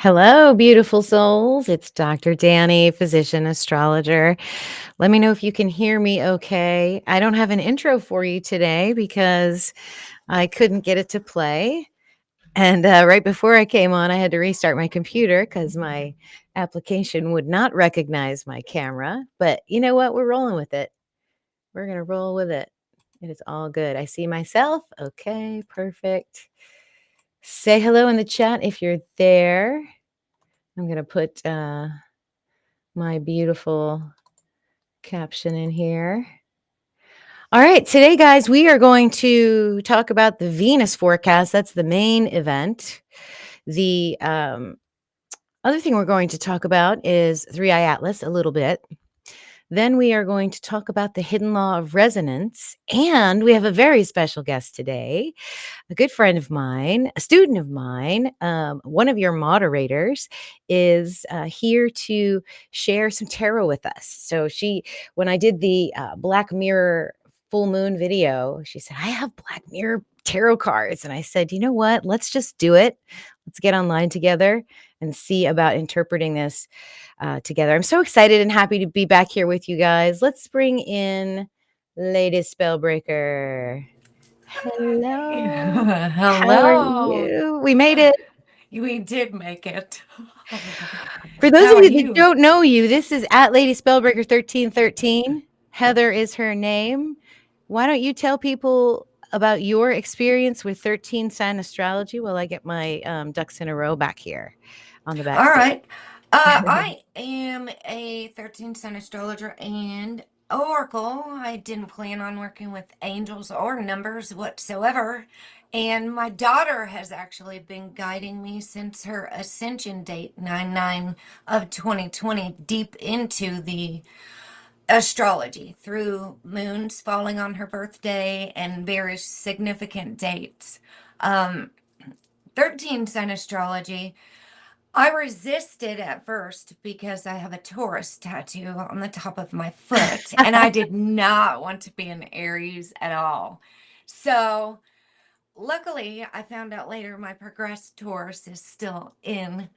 Hello, beautiful souls. It's Dr. Dani, physician astrologer. Let me know if you can hear me okay. I don't have an intro for you today because I couldn't get it to play. And right before I came on, I had to restart my computer because my application would not recognize my camera. But you know what? We're rolling with it. We're going to roll with it. It is all good. I see myself. Okay, perfect. Say hello in the chat if you're there. I'm going to put my beautiful caption in here. All right, today, guys, we are going to talk about the Venus forecast. That's the main event. The other thing we're going to talk about is 3I-ATLAS a little bit. Then we are going to talk about the hidden law of resonance. And we have a very special guest today, a good friend of mine, a student of mine, one of your moderators is here to share some tarot with us. So when I did the Black Mirror full moon video, she said, I have Black Mirror tarot cards. And I said, you know what? Let's just do it. Let's get online together and see about interpreting this together. I'm so excited and happy to be back here with you guys. Let's bring in Lady Spellbreaker. Hello. How are Hello. you? We made it. We did make it. For those How of are you that you? don't know you, this is at Lady Spellbreaker 1313. Heather is her name. Why don't you tell people about your experience with 13 sign astrology while I get my ducks in a row back here on the All backstage? right. I am a 13 sign astrologer and oracle. I didn't plan on working with angels or numbers whatsoever. And my daughter has actually been guiding me since her ascension date, 9/9 of 2020, deep into the astrology through moons falling on her birthday and various significant dates. Um, 13 sign astrology. I resisted at first because I have a Taurus tattoo on the top of my foot and I did not want to be an Aries at all. So, luckily, I found out later my progressed Taurus is still in,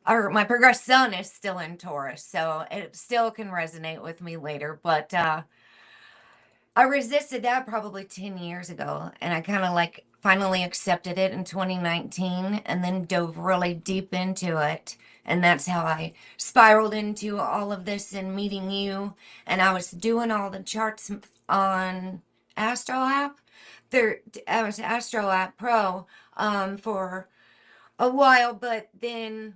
or my progressed sun is still in Taurus. So, it still can resonate with me later. But I resisted that probably 10 years ago, and I kind of like finally accepted it in 2019 and then dove really deep into it. And that's how I spiraled into all of this and meeting you. And I was doing all the charts on Astro app. I was Astro app Pro for a while, but then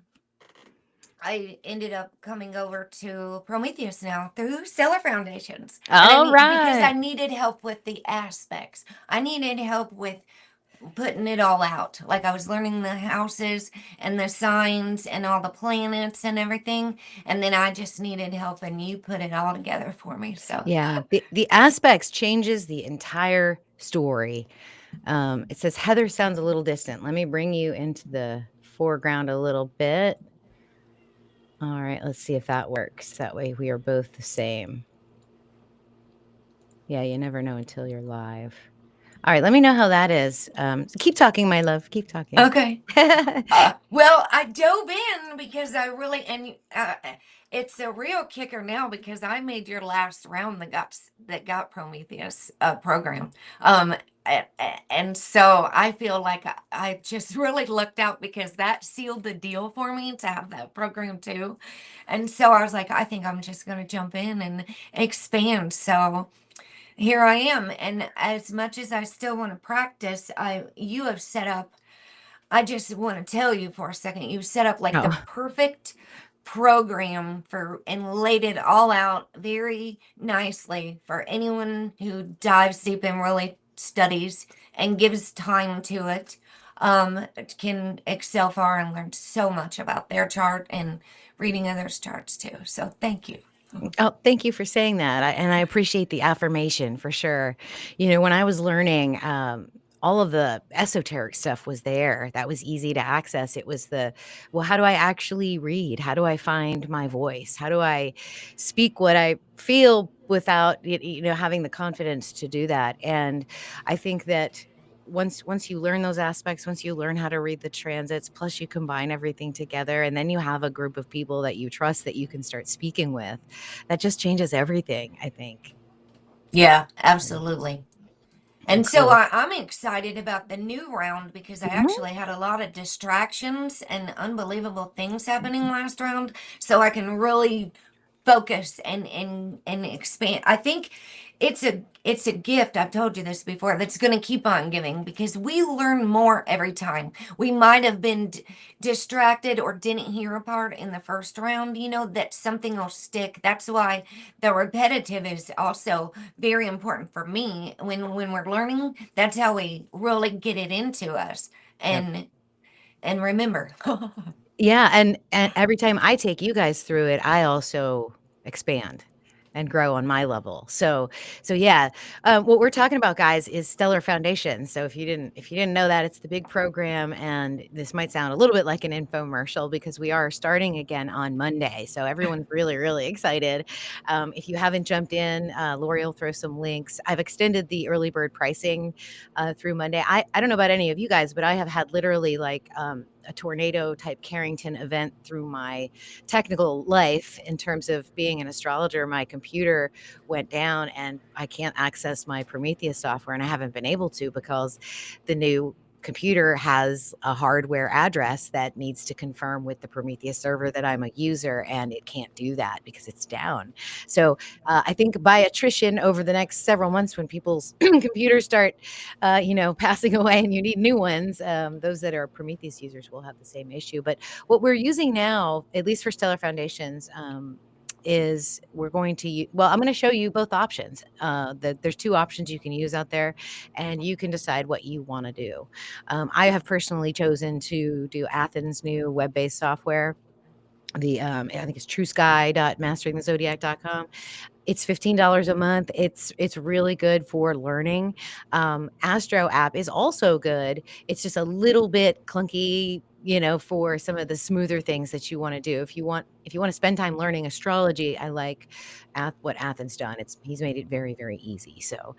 I ended up coming over to Prometheus now through Stellar Foundations. And All because I right. needed help with the aspects. I needed help with putting it all out. Like I was learning the houses and the signs and all the planets and everything. And then I just needed help and you put it all together for me. So Yeah, the aspects changes the entire story. It says Heather sounds a little distant. Let me bring you into the foreground a little bit. All right, let's see if that works. That way we are both the same. Yeah, you never know until you're live. All right, let me know how that is. Keep talking, my love. Keep talking. okay. Well, I dove in because I really, and it's a real kicker now because I made your last round that got Prometheus program. Um, and so I feel like I just really looked out because that sealed the deal for me to have that program too. And so I was like, I think I'm just going to jump in and expand. So here I am. And as much as I still want to practice, you have set up, I just want to tell you for a second, you set up like the Oh, perfect program for and laid it all out very nicely for anyone who dives deep and really studies and gives time to it. Can excel far and learn so much about their chart and reading others' charts too. So thank you. oh, thank you for saying that. And I appreciate the affirmation for sure. You know, when I was learning, all of the esoteric stuff was there. That was easy to access. It was well, how do I actually read? How do I find my voice? How do I speak what I feel without, having the confidence to do that? And I think that once you learn those aspects, once you learn how to read the transits, plus you combine everything together, and then you have a group of people that you trust that you can start speaking with, that just changes everything, I think. Yeah, absolutely. Very And so cool. I'm excited about the new round because I Mhm. actually had a lot of distractions and unbelievable things happening last round. So I can really focus and expand. I think it's a gift. I've told you this before, that's going to keep on giving because we learn more every time. We might have been distracted or didn't hear a part in the first round, you know, that something will stick. That's why the repetitive is also very important for me. When we're learning, that's how we really get it into us. Yep. And remember. Yeah, and every time I take you guys through it, I also expand and grow on my level. So yeah, what we're talking about, guys, is Stellar Foundation. So if you didn't know that, it's the big program, and this might sound a little bit like an infomercial because we are starting again on Monday. So everyone's really, really excited. If you haven't jumped in, Lori will throw some links. I've extended the early bird pricing through Monday. I don't know about any of you guys, but I have had literally like a tornado type Carrington event through my technical life in terms of being an astrologer. My computer went down and I can't access my Prometheus software, and I haven't been able to because the new computer has a hardware address that needs to confirm with the Prometheus server that I'm a user, and it can't do that because it's down. So I think by attrition over the next several months, when people's computers start passing away and you need new ones, those that are Prometheus users will have the same issue. But what we're using now, at least for Stellar Foundations, is we're going to I'm going to show you both options. There's two options you can use out there, and you can decide what you want to do. I have personally chosen to do Athens' new web-based software. I think it's truesky.masteringthezodiac.com. It's $15 a month. It's really good for learning. Astro app is also good. It's just a little bit clunky, for some of the smoother things that you want to do. If you want to spend time learning astrology, I like what Athens done. He's made it very, very easy. So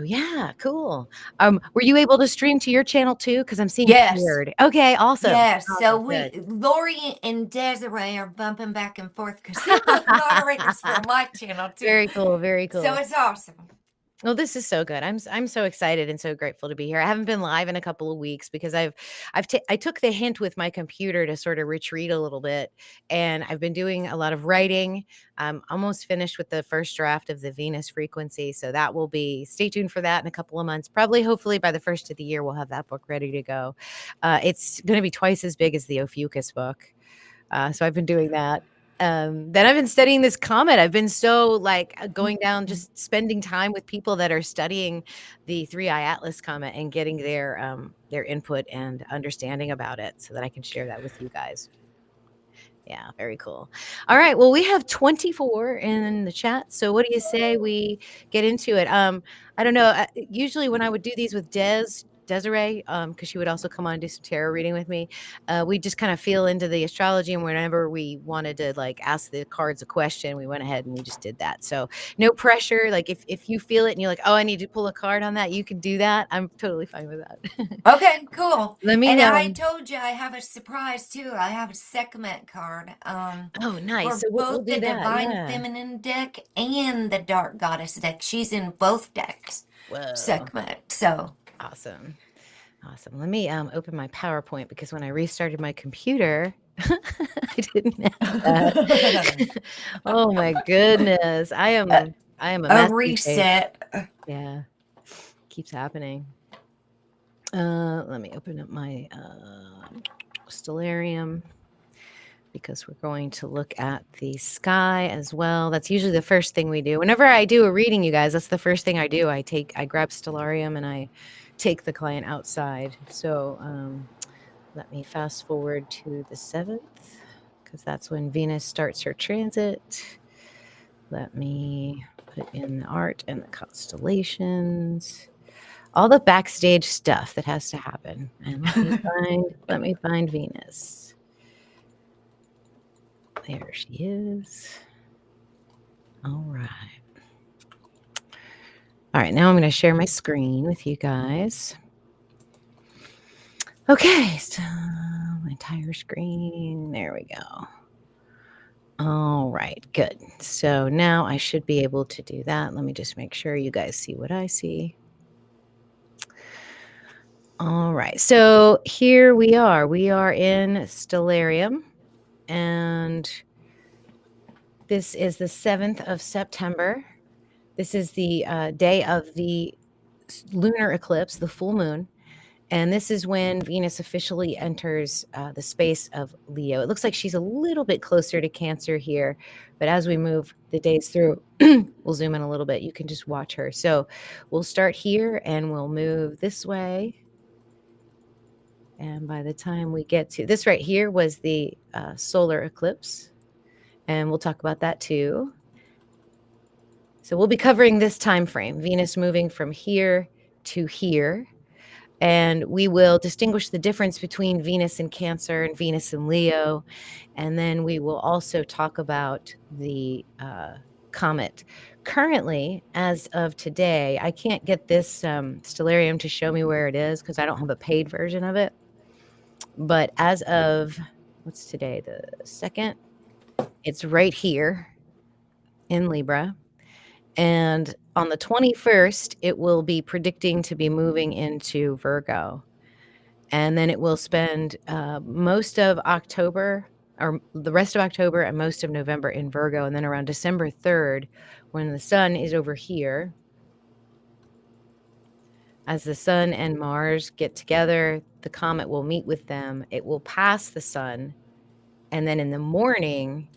yeah, cool. Were you able to stream to your channel too? Because I'm seeing Yes. cleared. Okay, awesome. Yes, so Awesome. Good. Lori and Desiree are bumping back and forth because they're both moderators for my channel too. Very cool. Very So cool. it's awesome. Well, this is so good. I'm so excited and so grateful to be here. I haven't been live in a couple of weeks because I took the hint with my computer to sort of retreat a little bit, and I've been doing a lot of writing. I'm almost finished with the first draft of the Venus frequency, so that will be, stay tuned for that in a couple of months. Probably, hopefully, by the first of the year, we'll have that book ready to go. It's going to be twice as big as the Ophiuchus book. So I've been doing that. Then I've been studying this comet. I've been so going down, just spending time with people that are studying the 3I-ATLAS comet and getting their input and understanding about it so that I can share that with you guys. Yeah, very cool. All right. Well, we have 24 in the chat. So what do you say we get into it? I don't know. Usually when I would do these with Desiree, because she would also come on and do some tarot reading with me, we just kind of feel into the astrology, and whenever we wanted to ask the cards a question, we went ahead and we just did that. So no pressure. Like if you feel it and you're like, oh, I need to pull a card on that, you can do that. I'm totally fine with that. Okay, cool. Let me And know. I told you I have a surprise too. I have a Sekhmet card Oh, nice. for So we'll both do the that. Divine Yeah. Feminine deck and the Dark Goddess deck. She's in both decks. Whoa. Sekhmet. So Awesome. Awesome. Let me open my PowerPoint because when I restarted my computer, I didn't have that. Oh my goodness. I am a a mess these days. reset. Yeah. Keeps happening. Let me open up my stellarium because we're going to look at the sky as well. That's usually the first thing we do. Whenever I do a reading, you guys, that's the first thing I do. I grab stellarium and I take the client outside. So let me fast forward to the 7th because that's when Venus starts her transit. Let me put in the art and the constellations, all the backstage stuff that has to happen. And let me find Venus. There she is. All right. All right, now I'm going to share my screen with you guys. Okay, so my entire screen. There we go. All right, good. So now I should be able to do that. Let me just make sure you guys see what I see. All right, so here we are. We are in Stellarium, and this is the 7th of September. This is the day of the lunar eclipse, the full moon. And this is when Venus officially enters the space of Leo. It looks like she's a little bit closer to Cancer here, but as we move the days through, we'll zoom in a little bit. You can just watch her. So we'll start here and we'll move this way. And by the time we get to this right here was the solar eclipse. And we'll talk about that too. So we'll be covering this time frame, Venus moving from here to here. And we will distinguish the difference between Venus in Cancer and Venus in Leo. And then we will also talk about the comet. Currently, as of today, I can't get this stellarium to show me where it is because I don't have a paid version of it. But as of, what's today, the 2nd? It's right here in Libra. And on the 21st, it will be predicting to be moving into Virgo. And then it will spend most of October, or the rest of October and most of November in Virgo. And then around December 3rd, when the sun is over here, as the sun and Mars get together, the comet will meet with them. It will pass the sun. And then in the morning,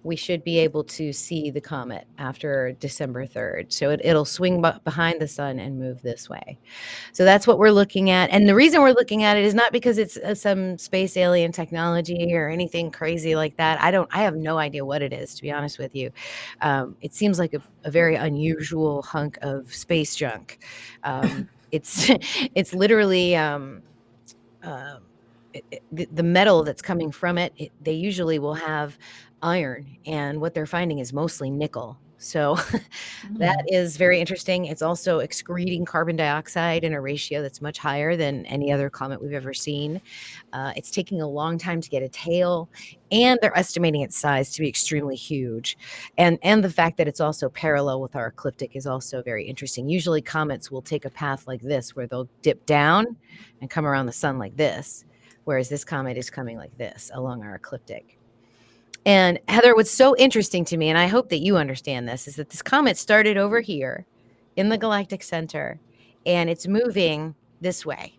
we should be able to see the comet after December 3rd. So it'll swing behind the sun and move this way. So that's what we're looking at. And the reason we're looking at it is not because it's some space alien technology or anything crazy like that. I have no idea what it is, to be honest with you. It seems like a very unusual hunk of space junk. It's literally the metal that's coming from it, they usually will have iron, and what they're finding is mostly nickel. So that is very interesting. It's also excreting carbon dioxide in a ratio that's much higher than any other comet we've ever seen. It's taking a long time to get a tail, and they're estimating its size to be extremely huge. And the fact that it's also parallel with our ecliptic is also very interesting. Usually comets will take a path like this, where they'll dip down and come around the sun like this, whereas this comet is coming like this along our ecliptic. And Heather, what's so interesting to me, and I hope that you understand this, is that this comet started over here in the galactic center, and it's moving this way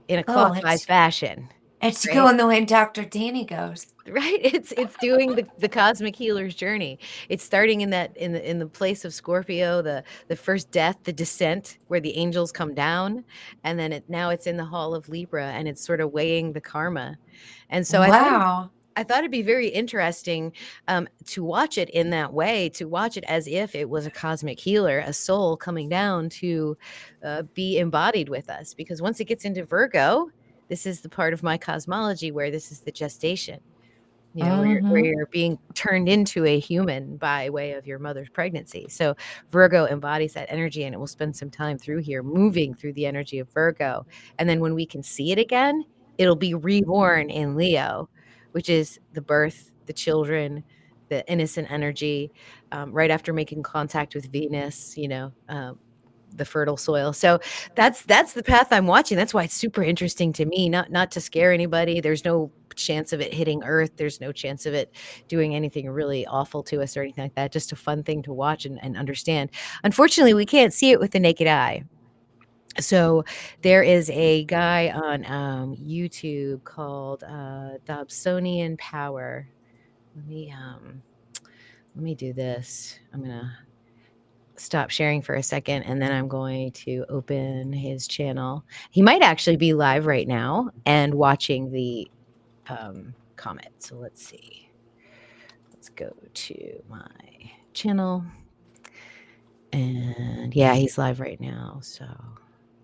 in a clockwise fashion. It's Right? going the way Dr. Dani goes. Right? It's doing the cosmic healer's journey. It's starting in the place of Scorpio, the first death, the descent, where the angels come down, and then now it's in the hall of Libra, and it's sort of weighing the karma. And so I thought it'd be very interesting to watch it in that way, to watch it as if it was a cosmic healer, a soul coming down to be embodied with us. Because once it gets into Virgo, this is the part of my cosmology where this is the gestation. You know, where you're being turned into a human by way of your mother's pregnancy. So Virgo embodies that energy, and it will spend some time through here, moving through the energy of Virgo. And then when we can see it again, it'll be reborn in Leo, which is the birth, the children, the innocent energy, right after making contact with Venus, the fertile soil. So that's the path I'm watching. That's why it's super interesting to me, not to scare anybody. There's no chance of it hitting Earth. There's no chance of it doing anything really awful to us or anything like that. Just a fun thing to watch and understand. Unfortunately, we can't see it with the naked eye. So there is a guy on YouTube called Dobsonian Power. Let me do this. I'm gonna stop sharing for a second, and then I'm going to open his channel. He might actually be live right now and watching the comet. So let's see. Let's go to my channel. And yeah, he's live right now. So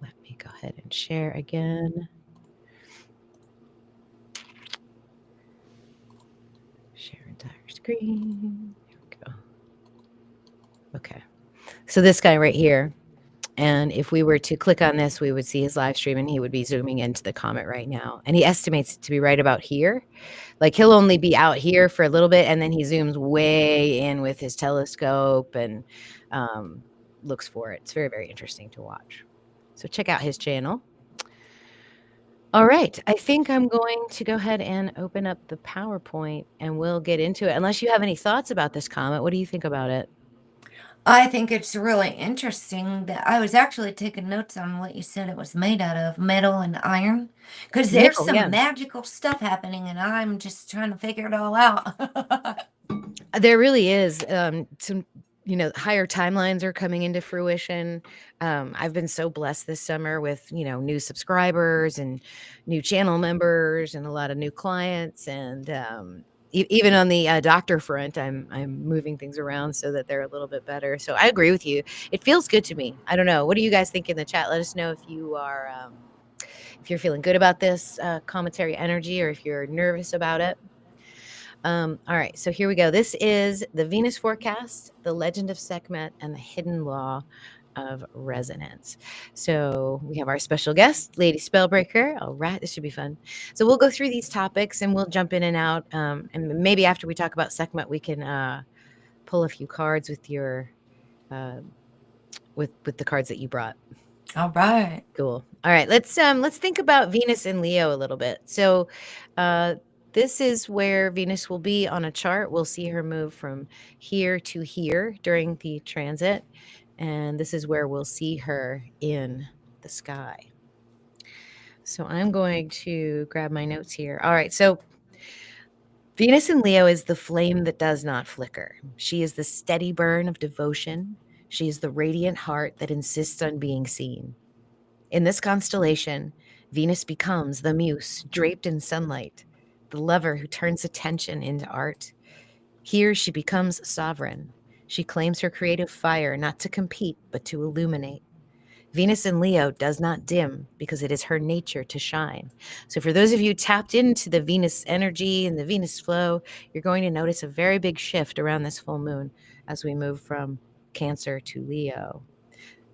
let me go ahead and share again. Share entire screen. There we go. Okay. So this guy right here And if we were to click on this, we would see his live stream and he would be zooming into the comet right now. And he estimates it to be right about here. Like he'll only be out here for a little bit and then he zooms way in with his telescope and looks for it. It's very, very interesting to watch. So check out his channel. All right. I think I'm going to go ahead and open up the PowerPoint and we'll get into it. Unless you have any thoughts about this comet, what do you think about it? I think it's really interesting that I was actually taking notes on what you said it was made out of, metal and iron, because there's Metal, yeah. some magical stuff happening and I'm just trying to figure it all out. There really is some, higher timelines are coming into fruition. I've been so blessed this summer with, new subscribers and new channel members and a lot of new clients. And even on the doctor front, I'm moving things around so that they're a little bit better. So I agree with you. It feels good to me. I don't know. What do you guys think in the chat? Let us know if you are, if you're feeling good about this commentary energy or if you're nervous about it. All right, so here we go. This is the Venus forecast, the legend of Sekhmet, and the hidden law of resonance. So we have our special guest, Lady Spellbreaker. All right, this should be fun. So we'll go through these topics and we'll jump in and out. And maybe after we talk about Sekhmet, we can pull a few cards with your with the cards that you brought. All right. Cool. All right, let's think about Venus and Leo a little bit. So this is where Venus will be on a chart. We'll see her move from here to here during the transit. And this is where we'll see her in the sky. So I'm going to grab my notes here. All right, so Venus in Leo is the flame that does not flicker. She is the steady burn of devotion. She is the radiant heart that insists on being seen. In this constellation, Venus becomes the muse draped in sunlight, the lover who turns attention into art. Here she becomes sovereign. She claims her creative fire not to compete, but to illuminate. Venus in Leo does not dim because it is her nature to shine. So for those of you tapped into the Venus energy and the Venus flow, you're going to notice a very big shift around this full moon as we move from Cancer to Leo.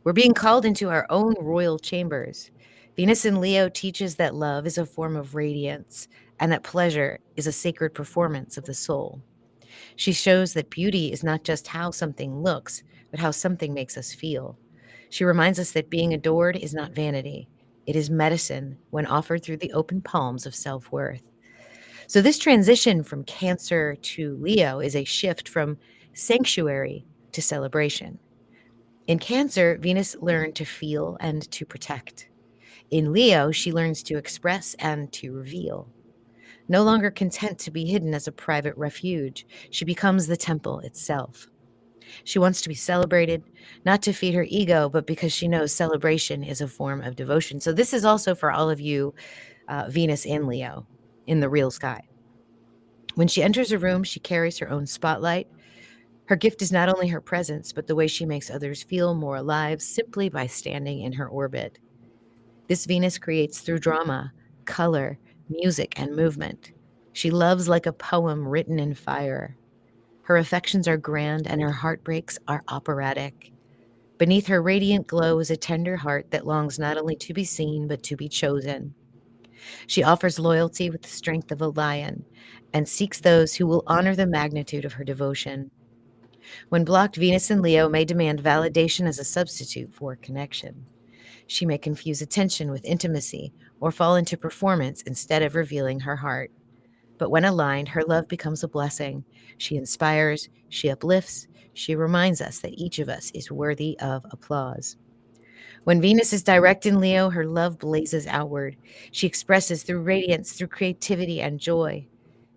We're being called into our own royal chambers. Venus in Leo teaches that love is a form of radiance and that pleasure is a sacred performance of the soul. She shows that beauty is not just how something looks, but how something makes us feel. She reminds us that being adored is not vanity. It is medicine when offered through the open palms of self-worth. So this transition from Cancer to Leo is a shift from sanctuary to celebration. In Cancer, Venus learned to feel and to protect. In Leo, she learns to express and to reveal. No longer content to be hidden as a private refuge, she becomes the temple itself. She wants to be celebrated, not to feed her ego, but because she knows celebration is a form of devotion. So this is also for all of you, Venus in Leo, in the real sky. When she enters a room, she carries her own spotlight. Her gift is not only her presence, but the way she makes others feel more alive simply by standing in her orbit. This Venus creates through drama, color, music, and movement. She loves like a poem written in fire. Her affections are grand and her heartbreaks are operatic. Beneath her radiant glow is a tender heart that longs not only to be seen, but to be chosen. She offers loyalty with the strength of a lion and seeks those who will honor the magnitude of her devotion. When blocked, Venus in Leo may demand validation as a substitute for connection. She may confuse attention with intimacy or fall into performance instead of revealing her heart. But when aligned, her love becomes a blessing. She inspires, she uplifts, she reminds us that each of us is worthy of applause. When Venus is direct in Leo, her love blazes outward. She expresses through radiance, through creativity and joy.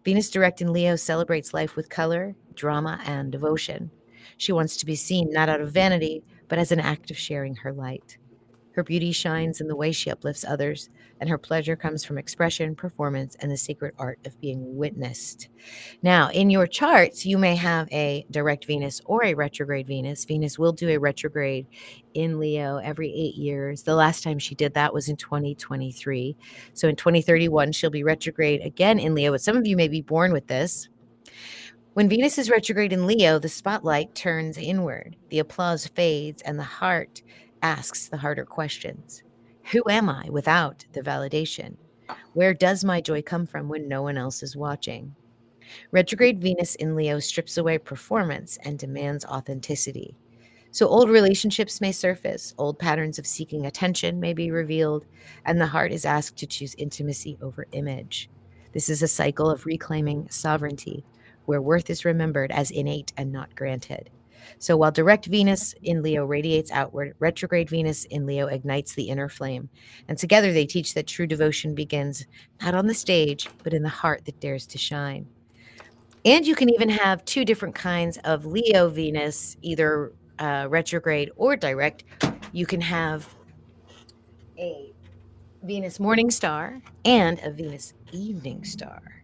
Venus direct in Leo celebrates life with color, drama, and devotion. She wants to be seen not out of vanity, but as an act of sharing her light. Her beauty shines in the way she uplifts others, and her pleasure comes from expression, performance, and the sacred art of being witnessed. Now, in your charts, you may have a direct Venus or a retrograde Venus. Venus will do a retrograde in Leo every 8 years. The last time she did that was in 2023. So in 2031, she'll be retrograde again in Leo, but some of you may be born with this. When Venus is retrograde in Leo, the spotlight turns inward, the applause fades, and the heart asks the harder questions. Who am I without the validation? Where does my joy come from when no one else is watching? Retrograde Venus in Leo strips away performance and demands authenticity. So old relationships may surface, old patterns of seeking attention may be revealed, and the heart is asked to choose intimacy over image. This is a cycle of reclaiming sovereignty, where worth is remembered as innate and not granted. So while direct Venus in Leo radiates outward, retrograde Venus in Leo ignites the inner flame. And together they teach that true devotion begins not on the stage, but in the heart that dares to shine. And you can even have two different kinds of Leo Venus, either retrograde or direct. You can have a Venus morning star and a Venus evening star.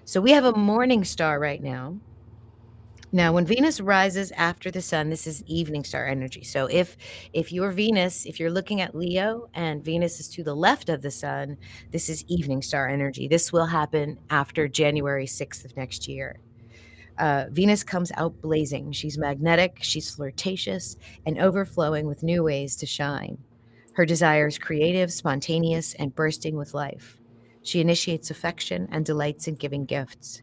So we have a morning star right now. Now, when Venus rises after the sun, this is evening star energy. So if your Venus, if you're looking at Leo and Venus is to the left of the sun, this is evening star energy. This will happen after January 6th of next year. Venus comes out blazing. She's magnetic, she's flirtatious, and overflowing with new ways to shine. Her desire is creative, spontaneous, and bursting with life. She initiates affection and delights in giving gifts.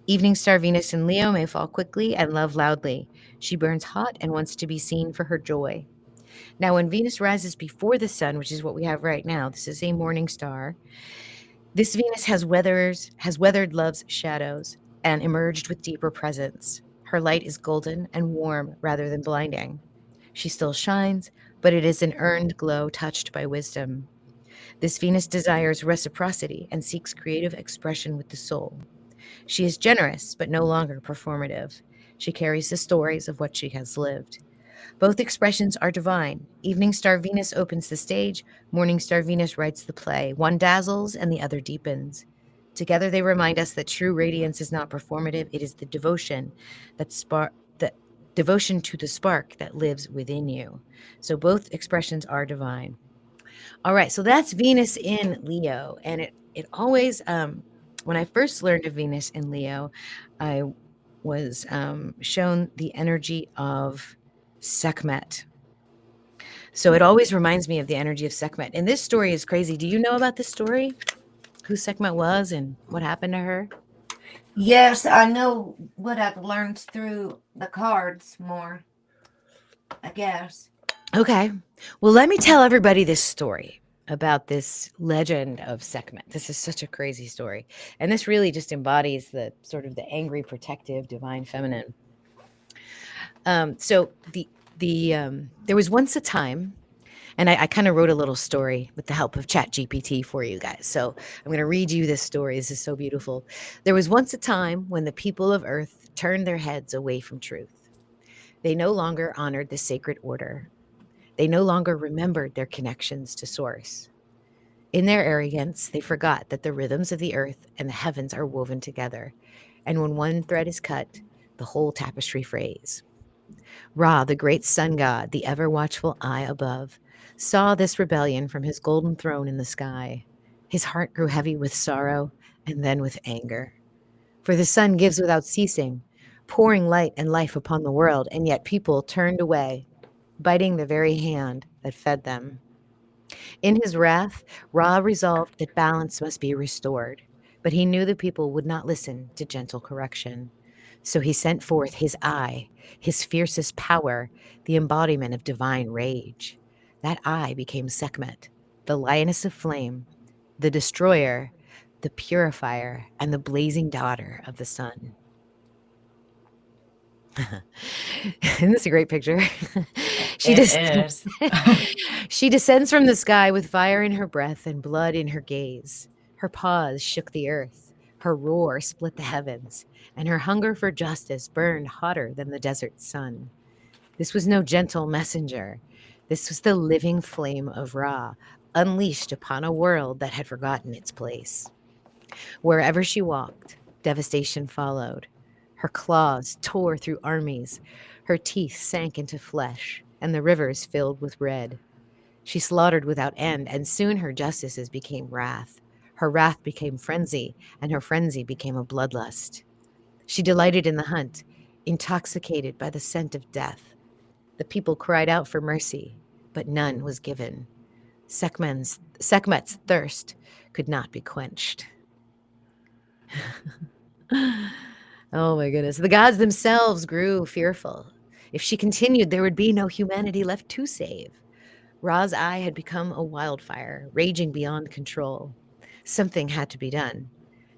Evening star Venus in Leo may fall quickly and love loudly. She burns hot and wants to be seen for her joy. Now, when Venus rises before the sun, which is what we have right now, this is a morning star. This Venus has weathered love's shadows and emerged with deeper presence. Her light is golden and warm rather than blinding. She still shines, but it is an earned glow touched by wisdom. This Venus desires reciprocity and seeks creative expression with the soul. She is generous, but no longer performative. She carries the stories of what she has lived. Both expressions are divine. Evening star Venus opens the stage, morning star Venus writes the play. One dazzles and the other deepens. Together they remind us that true radiance is not performative, it is the devotion devotion to the spark that lives within you. So both expressions are divine. All right, so that's Venus in Leo, and it always when I first learned of Venus in Leo, I was shown the energy of Sekhmet. So it always reminds me of the energy of Sekhmet. And this story is crazy. Do you know about this story? Who Sekhmet was and what happened to her? Yes, I know what I've learned through the cards more, I guess. Okay. Well, let me tell everybody this story about this legend of Sekhmet. This is such a crazy story. And this really just embodies the sort of the angry, protective, divine feminine. So there was once a time, and I kind of wrote a little story with the help of ChatGPT for you guys. So I'm going to read you this story. This is so beautiful. There was once a time when the people of Earth turned their heads away from truth. They no longer honored the sacred order. They no longer remembered their connections to Source. In their arrogance, they forgot that the rhythms of the earth and the heavens are woven together. And when one thread is cut, the whole tapestry frays. Ra, the great sun god, the ever-watchful eye above, saw this rebellion from his golden throne in the sky. His heart grew heavy with sorrow and then with anger. For the sun gives without ceasing, pouring light and life upon the world, and yet people turned away, biting the very hand that fed them. In his wrath, Ra resolved that balance must be restored, but he knew the people would not listen to gentle correction. So he sent forth his eye, his fiercest power, the embodiment of divine rage. That eye became Sekhmet, the lioness of flame, the destroyer, the purifier, and the blazing daughter of the sun. Isn't this a great picture? It is. She descends from the sky with fire in her breath and blood in her gaze. Her paws shook the earth. Her roar split the heavens, and her hunger for justice burned hotter than the desert sun. This was no gentle messenger. This was the living flame of Ra, unleashed upon a world that had forgotten its place. Wherever she walked, devastation followed. Her claws tore through armies. Her teeth sank into flesh, and the rivers filled with red. She slaughtered without end, and soon her justices became wrath. Her wrath became frenzy, and her frenzy became a bloodlust. She delighted in the hunt, intoxicated by the scent of death. The people cried out for mercy. but none was given. Sekhmet's thirst could not be quenched. Oh my goodness. The gods themselves grew fearful. If she continued, there would be no humanity left to save. Ra's eye had become a wildfire, raging beyond control. Something had to be done.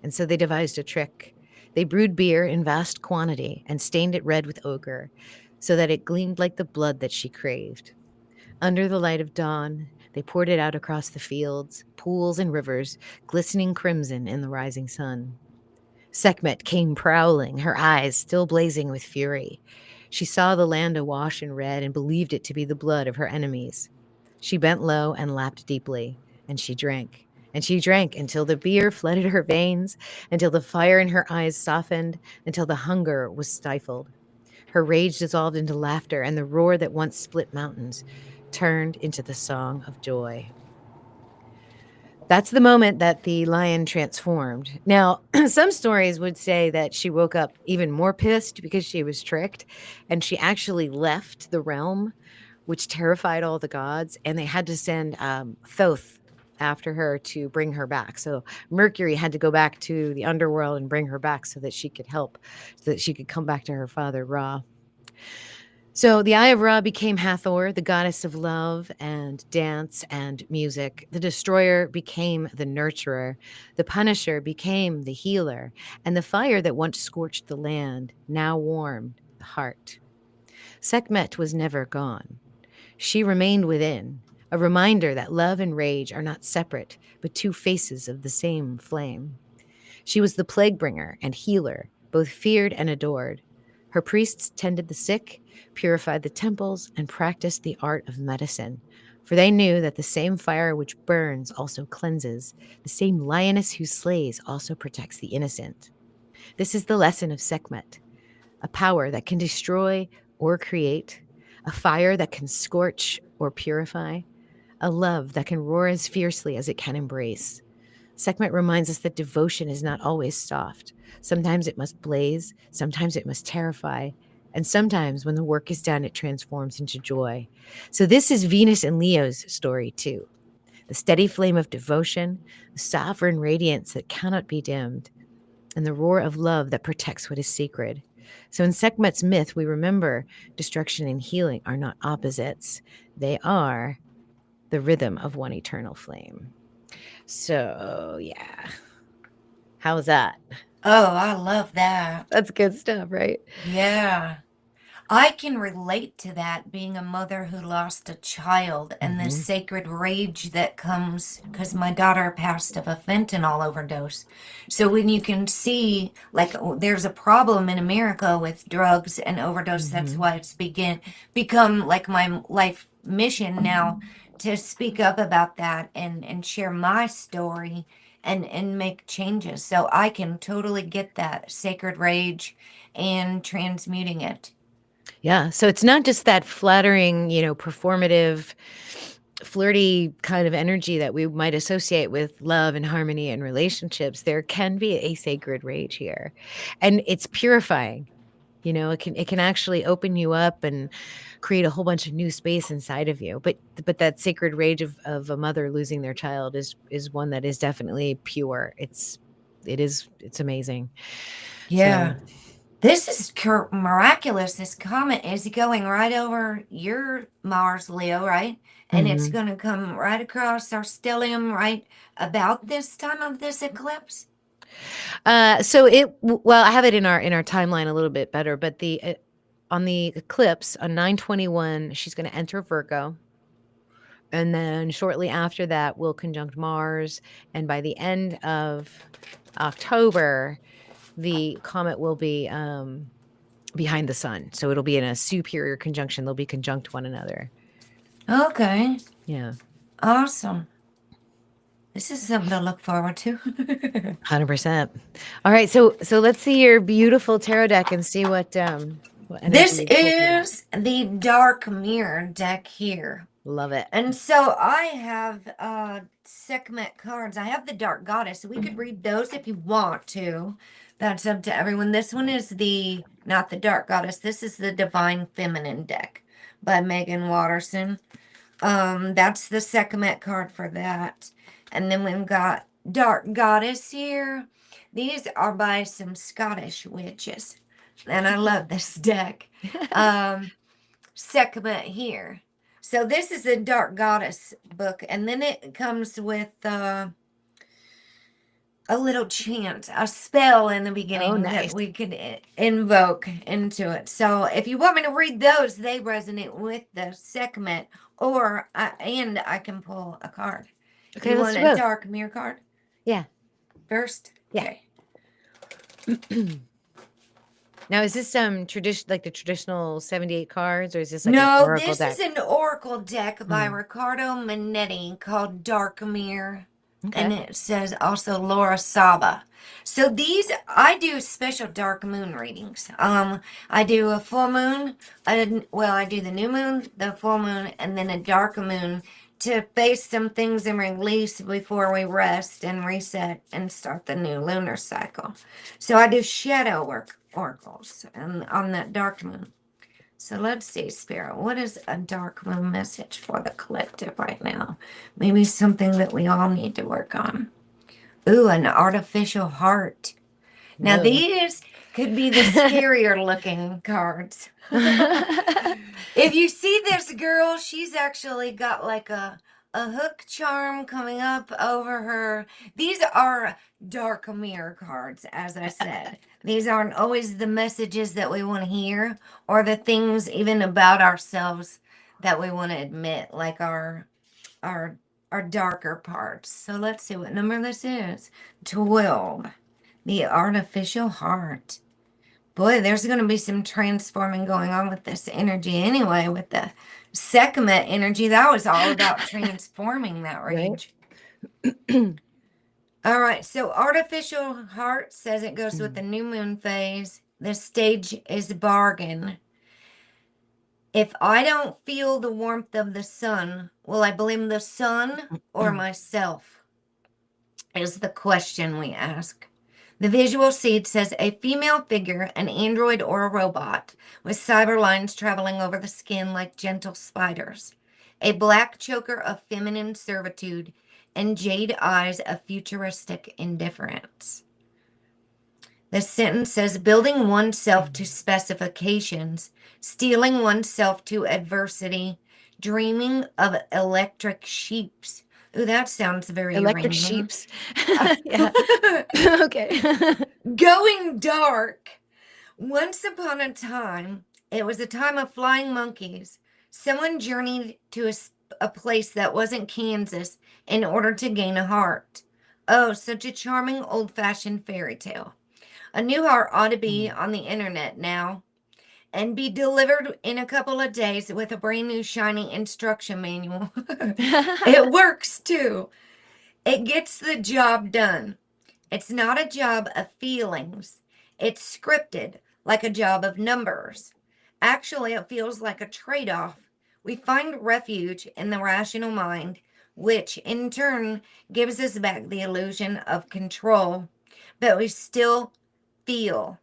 And so they devised a trick. They brewed beer in vast quantity and stained it red with ochre, so that it gleamed like the blood that she craved. Under the light of dawn, they poured it out across the fields, pools, and rivers, glistening crimson in the rising sun. Sekhmet came prowling, her eyes still blazing with fury. She saw the land awash in red and believed it to be the blood of her enemies. She bent low and lapped deeply, and she drank. And she drank until the beer flooded her veins, until the fire in her eyes softened, until the hunger was stifled. Her rage dissolved into laughter, and the roar that once split mountains turned into the song of joy. That's the moment that the lion transformed. Now, some stories would say that she woke up even more pissed because she was tricked, and she actually left the realm, which terrified all the gods, and they had to send Thoth after her to bring her back. So Mercury had to go back to the underworld and bring her back so that she could help, so that she could come back to her father, Ra. So the Eye of Ra became Hathor, the goddess of love and dance and music. The destroyer became the nurturer. The punisher became the healer. And the fire that once scorched the land now warmed the heart. Sekhmet was never gone. She remained within, a reminder that love and rage are not separate, but two faces of the same flame. She was the plague bringer and healer, both feared and adored. Her priests tended the sick, purified the temples, and practiced the art of medicine. For they knew that the same fire which burns also cleanses, the same lioness who slays also protects the innocent. This is the lesson of Sekhmet, a power that can destroy or create, a fire that can scorch or purify, a love that can roar as fiercely as it can embrace. Sekhmet reminds us that devotion is not always soft. Sometimes it must blaze, sometimes it must terrify, and sometimes when the work is done, it transforms into joy. So this is Venus and Leo's story too. The steady flame of devotion, the sovereign radiance that cannot be dimmed, and the roar of love that protects what is sacred. So in Sekhmet's myth, we remember destruction and healing are not opposites. They are the rhythm of one eternal flame. So, yeah. How's that? Oh, I love that. That's good stuff, right? Yeah. I can relate to that, being a mother who lost a child and the Mhm. sacred rage that comes because my daughter passed of a fentanyl overdose. So when you can see, like, there's a problem in America with drugs and overdose, that's Mhm. why it's become like my life mission now to speak up about that and share my story and make changes. So I can totally get that sacred rage and transmuting it. Yeah, so it's not just that flattering, performative, flirty kind of energy that we might associate with love and harmony and relationships. There can be a sacred rage here, and it's purifying. It can actually open you up and create a whole bunch of new space inside of you. But that sacred rage of a mother losing their child is one that is definitely pure. It's amazing. Yeah. So This is miraculous. This comet is going right over your Mars, Leo, right? And it's mhm. going to come right across our stellium right about this time of this eclipse. Well, I have it in our timeline a little bit better, but the on the eclipse on 9/21, she's going to enter Virgo. And then shortly after that, we'll conjunct Mars. And by the end of October, the comet will be behind the sun. So it'll be in a superior conjunction. They'll be conjunct one another. Okay. Yeah. Awesome. This is something to look forward to. 100%. All right. So let's see your beautiful tarot deck and see what energy This you pull today. is the dark mirror deck here. Love it. And so I have Sekhmet cards. I have the Dark Goddess. So we could read those if you want to. That's up to everyone. This one is not the Dark Goddess. This is the Divine Feminine deck by Megan Watterson. That's the Sekhmet card for that. And then we've got Dark Goddess here. These are by some Scottish witches. And I love this deck. Sekhmet here. So this is the Dark Goddess book. And then it comes with a little chant, a spell in the Oh, beginning that nice. we could invoke into it. So if you want me to read those, they resonate with the Sekhmet, or and I can pull a card. Okay, You let's want do a both. dark mirror card Yeah. first? Yeah. Okay. Now, is this tradition like the traditional 78 cards, or is this like an No, oracle this is deck? an oracle deck by Mm, Riccardo Minetti called Dark Mirror. And okay. it says also Laura Saba. So these, I do special dark moon readings. I do a full moon, I do the new moon, the full moon, and then a dark moon to face some things and release before we rest and reset and start the new lunar cycle. So I do shadow work oracles and on that dark moon. So let's see, Spirit, what is a dark moon message for the collective right now? Maybe something that we all need to work on. Ooh, an artificial heart. Now, Whoa. these could be the scarier looking cards. If you see this girl, she's actually got like a hook charm coming up over her. These are dark mirror cards, as I said. These aren't always the messages that we want to hear or the things even about ourselves that we want to admit, like our our darker parts. So let's see what number this is. 12. The artificial heart. Boy, there's going to be some transforming going on with this energy anyway, with the Sekhmet energy. That was all about transforming that Right? range. All right, so artificial heart says it goes with the new moon phase. The stage is bargain. If I don't feel the warmth of the sun, will I blame the sun or myself? Is the question we ask. The visual seed says a female figure, an android or a robot, with cyber lines traveling over the skin like gentle spiders. A black choker of feminine servitude and jade eyes of futuristic indifference. The sentence says building oneself to specifications, steeling oneself to adversity, dreaming of electric sheeps. Ooh, that sounds very Electric Iranian. sheeps. Yeah. Okay. Going dark. Once upon a time, it was a time of flying monkeys. Someone journeyed to a place that wasn't Kansas in order to gain a heart. Oh, such a charming old fashioned fairy tale. A new heart ought to be Mm. on the internet now and be delivered in a couple of days with a brand new shiny instruction manual. It works too. It gets the job done. It's not a job of feelings. It's scripted, like a job of numbers. Actually, it feels like a trade off. We find refuge in the rational mind, which in turn gives us back the illusion of control. But we still feel.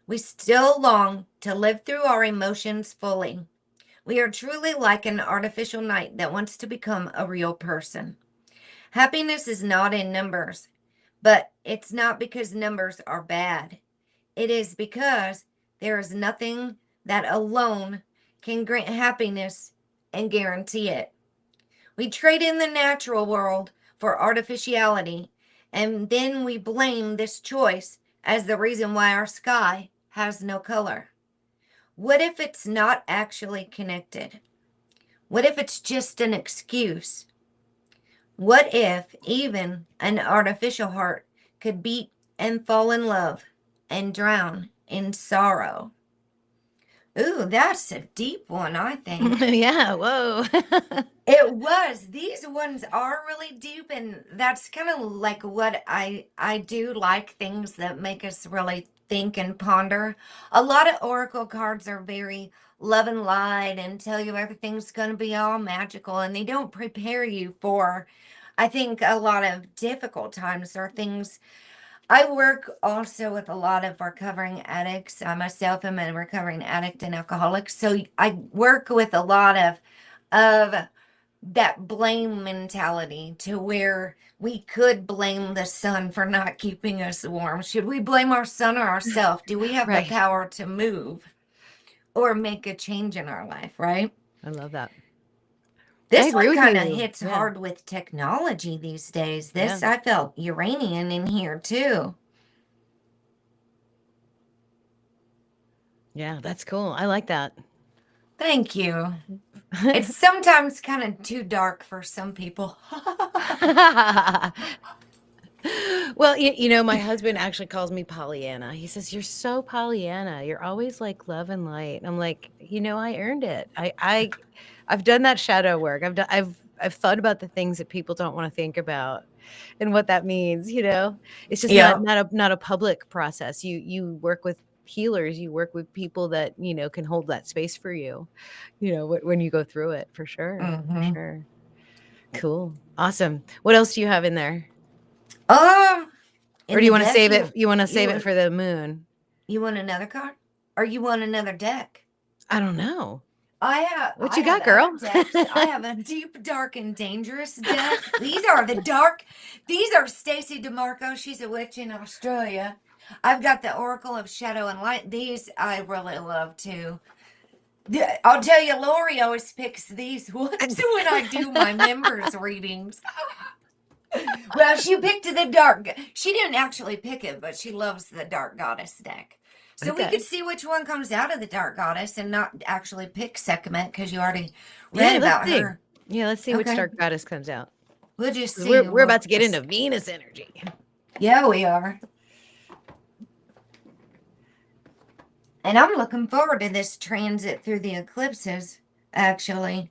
We still long to live through our emotions fully. We are truly like an artificial knight that wants to become a real person. Happiness is not in numbers, but it's not because numbers are bad. It is because there is nothing that alone can grant happiness and guarantee it. We trade in the natural world for artificiality, and then we blame this choice as the reason why our sky has no color. What if it's not actually connected? What if it's just an excuse? What if even an artificial heart could beat and fall in love and drown in sorrow? Ooh, that's a deep one, I think. Yeah, whoa. It was. These ones are really deep, and that's kind of like what I do like things that make us really think and ponder. A lot of oracle cards are very love and light and tell you everything's going to be all magical, and they don't prepare you for, I think, a lot of difficult times or things. I work also with a lot of recovering addicts. I myself am a recovering addict and alcoholic, so I work with a lot of that blame mentality to where we could blame the sun for not keeping us warm. Should we blame our sun or ourselves? Do we have the Right. power to move or make a change in our life, right? I love that. I This agree one with kind of you. hits Yeah. hard with technology these days. Yeah. This, I felt Uranian in here too. Yeah, that's cool. I like that. Thank you. It's sometimes kind of too dark for some people. Well, my husband actually calls me Pollyanna. He says, "You're so Pollyanna. You're always like love and light." I'm like, I earned it. I've done that shadow work. I've thought about the things that people don't want to think about and what that means. It's just not Yeah. not a public process. You work with healers, you work with people that, can hold that space for you, when you go through it, for sure. For Mm-hmm. sure. Cool. Awesome. What else do you have in there? Um, Or in do the you wanna deck, save it you for the moon? you want another card, or you want another deck? I don't know. What I you have got, other girl? decks. I have a deep, dark, and dangerous deck. These are the dark. These are Stacy DeMarco. She's a witch in Australia. I've got the Oracle of Shadow and Light. These I really love too. I'll tell you, Lori always picks these ones when I do my members readings. Well, she picked the dark. She didn't actually pick it, but she loves the Dark Goddess deck. So we could Okay. see which one comes out of the Dark Goddess and not actually pick Sekhmet because you already Yeah, read let's about see. her. Yeah, let's see which Okay, dark goddess comes out. we'll just 'Cause see. we're about to get into Venus energy. Yeah, we are. And I'm looking forward to this transit through the eclipses, actually.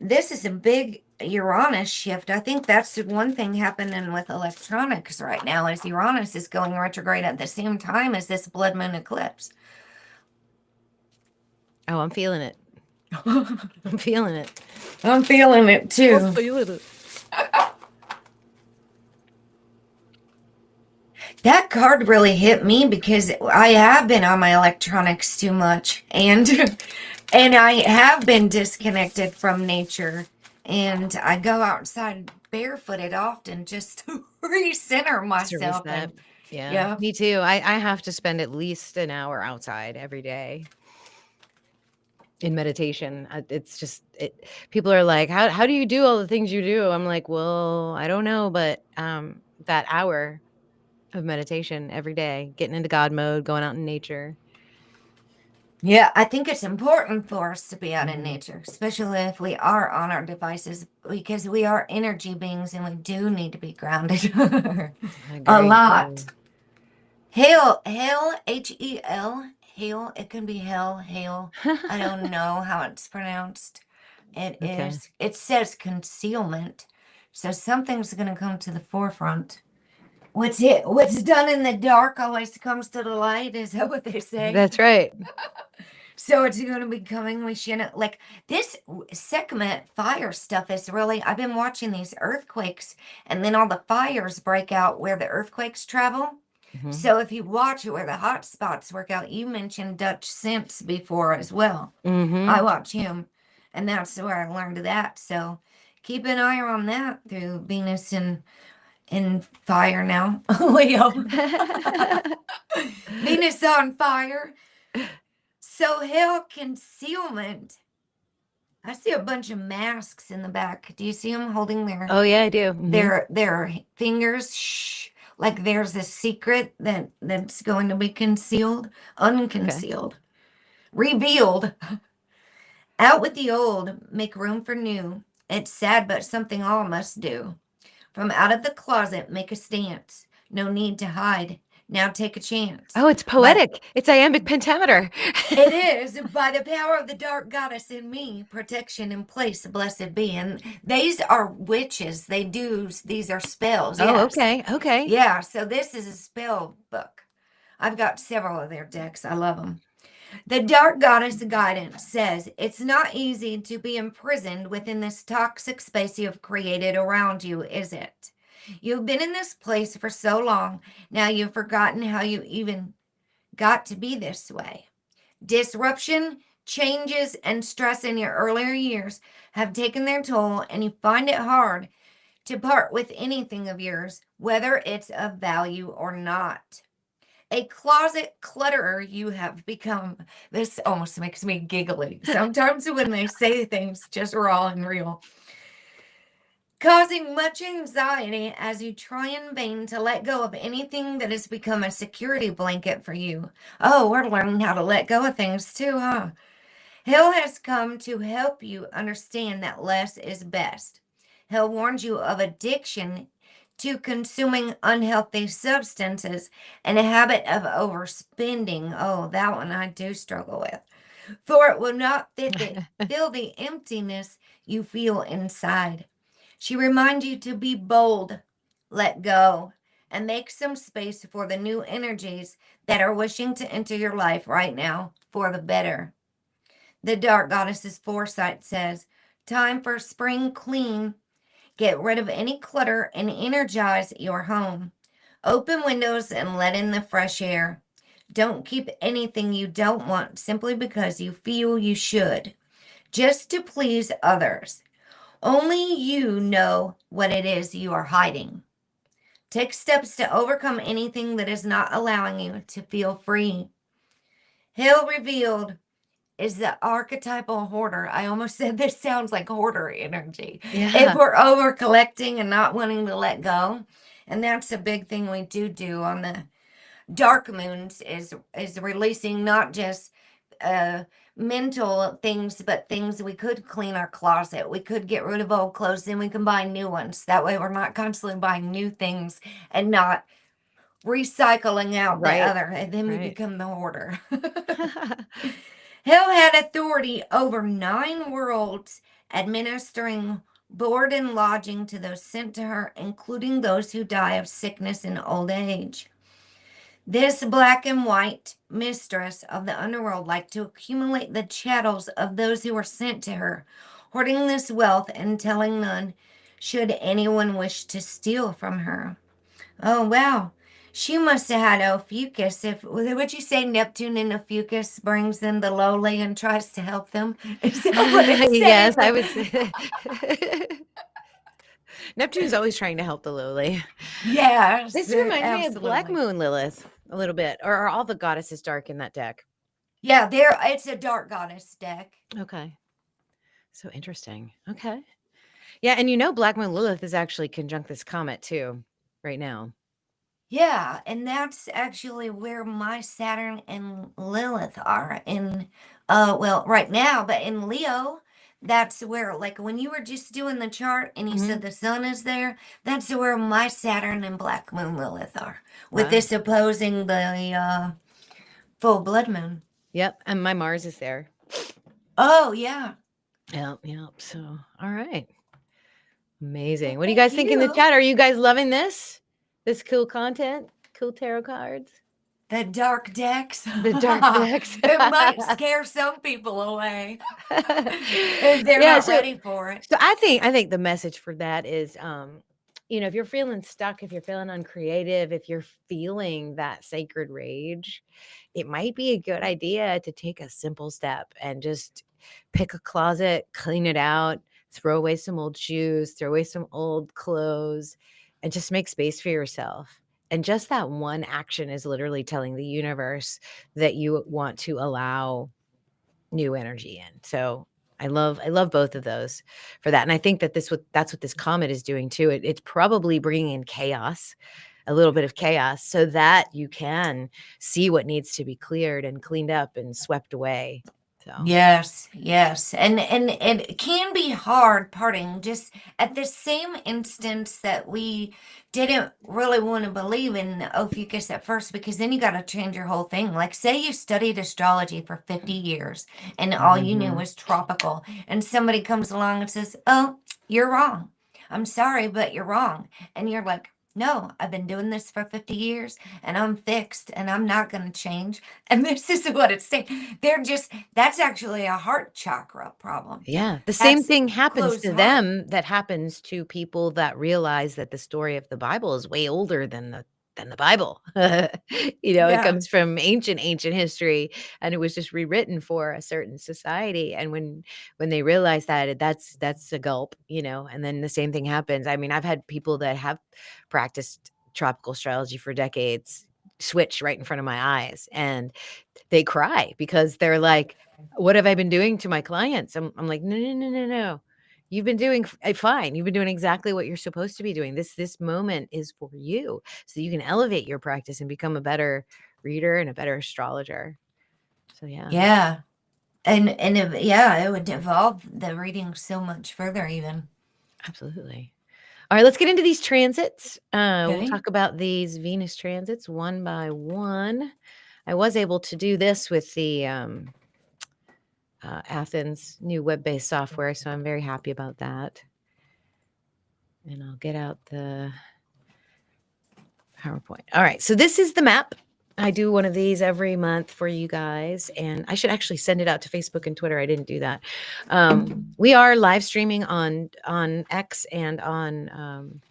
This is a big Uranus shift. I think that's the one thing happening with electronics right now is Uranus is going retrograde at the same time as this blood moon eclipse. Oh, I'm feeling it. I'm feeling it. I'm feeling it I'm too. feeling it. That card really hit me because I have been on my electronics too much and and I have been disconnected from nature and I go outside barefooted often just to recenter To myself reset. and Yeah, yeah. me too. I have to spend at least an hour outside every day in meditation. It's just people are like, "How do you do all the things you do?" I'm like, "Well, I don't know, but that hour of meditation every day, getting into God mode, going out in nature." Yeah, I think it's important for us to be out in Mhm. nature, especially if we are on our devices, because we are energy beings and we do need to be grounded I a agree. lot. Hail, Hel, hail. It can be hell, hail. I don't know how it's pronounced. Okay. It says concealment. So something's going to come to the forefront. What's done in the dark always comes to the light. Is that what they say? That's right. So it's going to be coming. We shouldn't like this Sekhmet fire stuff is really. I've been watching these earthquakes, and then all the fires break out where the earthquakes travel. Mhm. So if you watch where the hot spots work out, you mentioned Dutch Sense before as well. I Mhm. watch him, and that's where I learned that. So keep an eye on that through Venus in fire now, Leo. Venus on fire. So hell concealment. I see a bunch of masks in the back. Do you see them holding Oh, yeah, I do. Mhm. their fingers? Shh. Like there's a secret that's going to be concealed, Okay. unconcealed, revealed. Out with the old, make room for new. It's sad, but something all must do. From out of the closet, make a stance. No need to hide. Now take a chance. Oh, it's But poetic. It's iambic pentameter. it is by the power of the dark goddess in me, protection in place, blessed be. And these are witches. These are spells. Oh, Yes. okay. Okay. Yeah. So this is a spell book. I've got several of their decks. I love them. The dark goddess guidance says it's not easy to be imprisoned within this toxic space you've created around you, is it? You've been in this place for so long, now you've forgotten how you even got to be this way. Disruption Changes and stress in your earlier years have taken their toll, and you find it hard to part with anything of yours, whether it's of value or not. A closet clutterer you have become. This almost makes me giggly sometimes when they say things just raw and real. Causing much anxiety as you try in vain to let go of anything that has become a security blanket for you. Oh, we're learning how to let go of things too, huh? Hell has come to help you understand that less is best. Hell warns you of addiction to consuming unhealthy substances and a habit of overspending. Oh, that one I do struggle with. For it will not fill the emptiness you feel inside. She reminds you to be bold, let go, and make some space for the new energies that are wishing to enter your life right now for the better. The dark goddess's foresight says, time for spring clean. Get rid of any clutter and energize your home. Open windows and let in the fresh air. Don't keep anything you don't want simply because you feel you should, just to please others. Only you know what it is you are hiding. Take steps to overcome anything that is not allowing you to feel free. Hell revealed is the archetypal hoarder. I almost said this sounds like hoarder energy. If Yeah. we're over collecting and not wanting to let go, and that's a big thing we do on the dark moons is releasing not just mental things, but things we could clean our closet. We could get rid of old clothes, then we can buy new ones. That way, we're not constantly buying new things and not recycling out the Right. other, and then we Right. become the hoarder. Hell had authority over 9 worlds, administering board and lodging to those sent to her, including those who die of sickness and old age. This black and white mistress of the underworld liked to accumulate the chattels of those who were sent to her, hoarding this wealth and telling none should anyone wish to steal from her. Oh, wow. She must have had Ophiuchus. If would you say Neptune and Ophiuchus brings in the lowly and tries to help them? Is that what it's Yes, saying? I would say. Neptune's always trying to help the lowly. Yes, This reminds me of Black absolutely. Moon Lilith a little bit. Or are all the goddesses dark in that deck? Yeah, there. It's a dark goddess deck. Okay. So interesting. Okay. Yeah, and Black Moon Lilith is actually conjunct this comet too, right now. Yeah, and that's actually where my Saturn and Lilith are in well, right now, but in Leo, that's where like when you were just doing the chart and you said Mhm. the sun is there, that's where my Saturn and Black Moon Lilith are. With Wow. this opposing the full blood moon. Yep, and my Mars is there. Oh, yeah. Yep, yep. So, all right. Amazing. Well, What do you thank guys think in the you. chat? Are you guys loving this? This cool content? Cool tarot cards? The dark decks. The dark decks. It might scare some people away if they're Yeah, not so ready for it. so I think the message for that is if you're feeling stuck, if you're feeling uncreative, if you're feeling that sacred rage, it might be a good idea to take a simple step and just pick a closet, clean it out, throw away some old shoes, throw away some old clothes, and just make space for yourself. And just that one action is literally telling the universe that you want to allow new energy in. So I love both of those for that. And I think that that's what this comet is doing too. It's probably bringing in chaos, a little bit of chaos, so that you can see what needs to be cleared and cleaned up and swept away. So Yes, yes. And it can be hard parting just at the same instance that we didn't really want to believe in Ophiuchus at first because then you got to change your whole thing. Like say you studied astrology for 50 years and all you knew Mhm. was tropical and somebody comes along and says, "Oh, you're wrong. I'm sorry, but you're wrong." And you're like, "No, I've been doing this for 50 years and I'm fixed and I'm not going to change." And this is what it's saying. That's actually a heart chakra problem. Yeah, the same That's thing happens closed to heart. them that happens to people that realize that the story of the Bible is way older than the than the Bible. It Yeah. comes from ancient history, and it was just rewritten for a certain society. And when they realize that, that's a gulp, and then the same thing happens. I mean, I've had people that have practiced tropical astrology for decades switch right in front of my eyes, and they cry because they're like, "What have I been doing to my clients?" I'm like, "No, no, no, no, no. You've been doing fine. You've been doing exactly what you're supposed to be doing. This moment is for you, so you can elevate your practice and become a better reader and a better astrologer." So yeah, Yeah. And it would evolve the reading so much further even. absolutely. All right, let's get into these transits. We'll Okay. talk about these Venus transits one by one. I was able to do this with the Athens new web-based software, so I'm very happy about that. And I'll get out the PowerPoint. All right, so this is the map. I do one of these every month for you guys, and I should actually send it out to Facebook and Twitter. I didn't do that. We are live streaming on X and on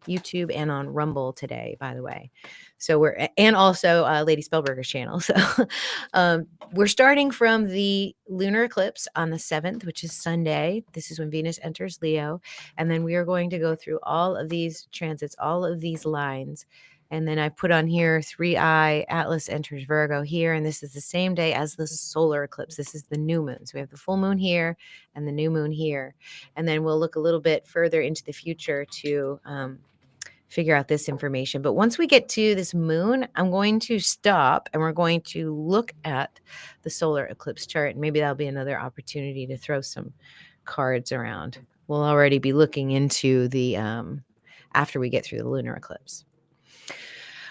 YouTube and on Rumble today, by the way. So and also Lady Spellberger's channel. So we're starting from the lunar eclipse on the 7th, which is Sunday. This is when Venus enters Leo. And then we are going to go through all of these transits, all of these lines. And then I put on here 3I-ATLAS enters Virgo here. And this is the same day as the solar eclipse. This is the new moon. So we have the full moon here and the new moon here. And then we'll look a little bit further into the future to figure out this information. But once we get to this moon, I'm going to stop and we're going to look at the solar eclipse chart. And maybe that'll be another opportunity to throw some cards around. We'll already be looking into the after we get through the lunar eclipse.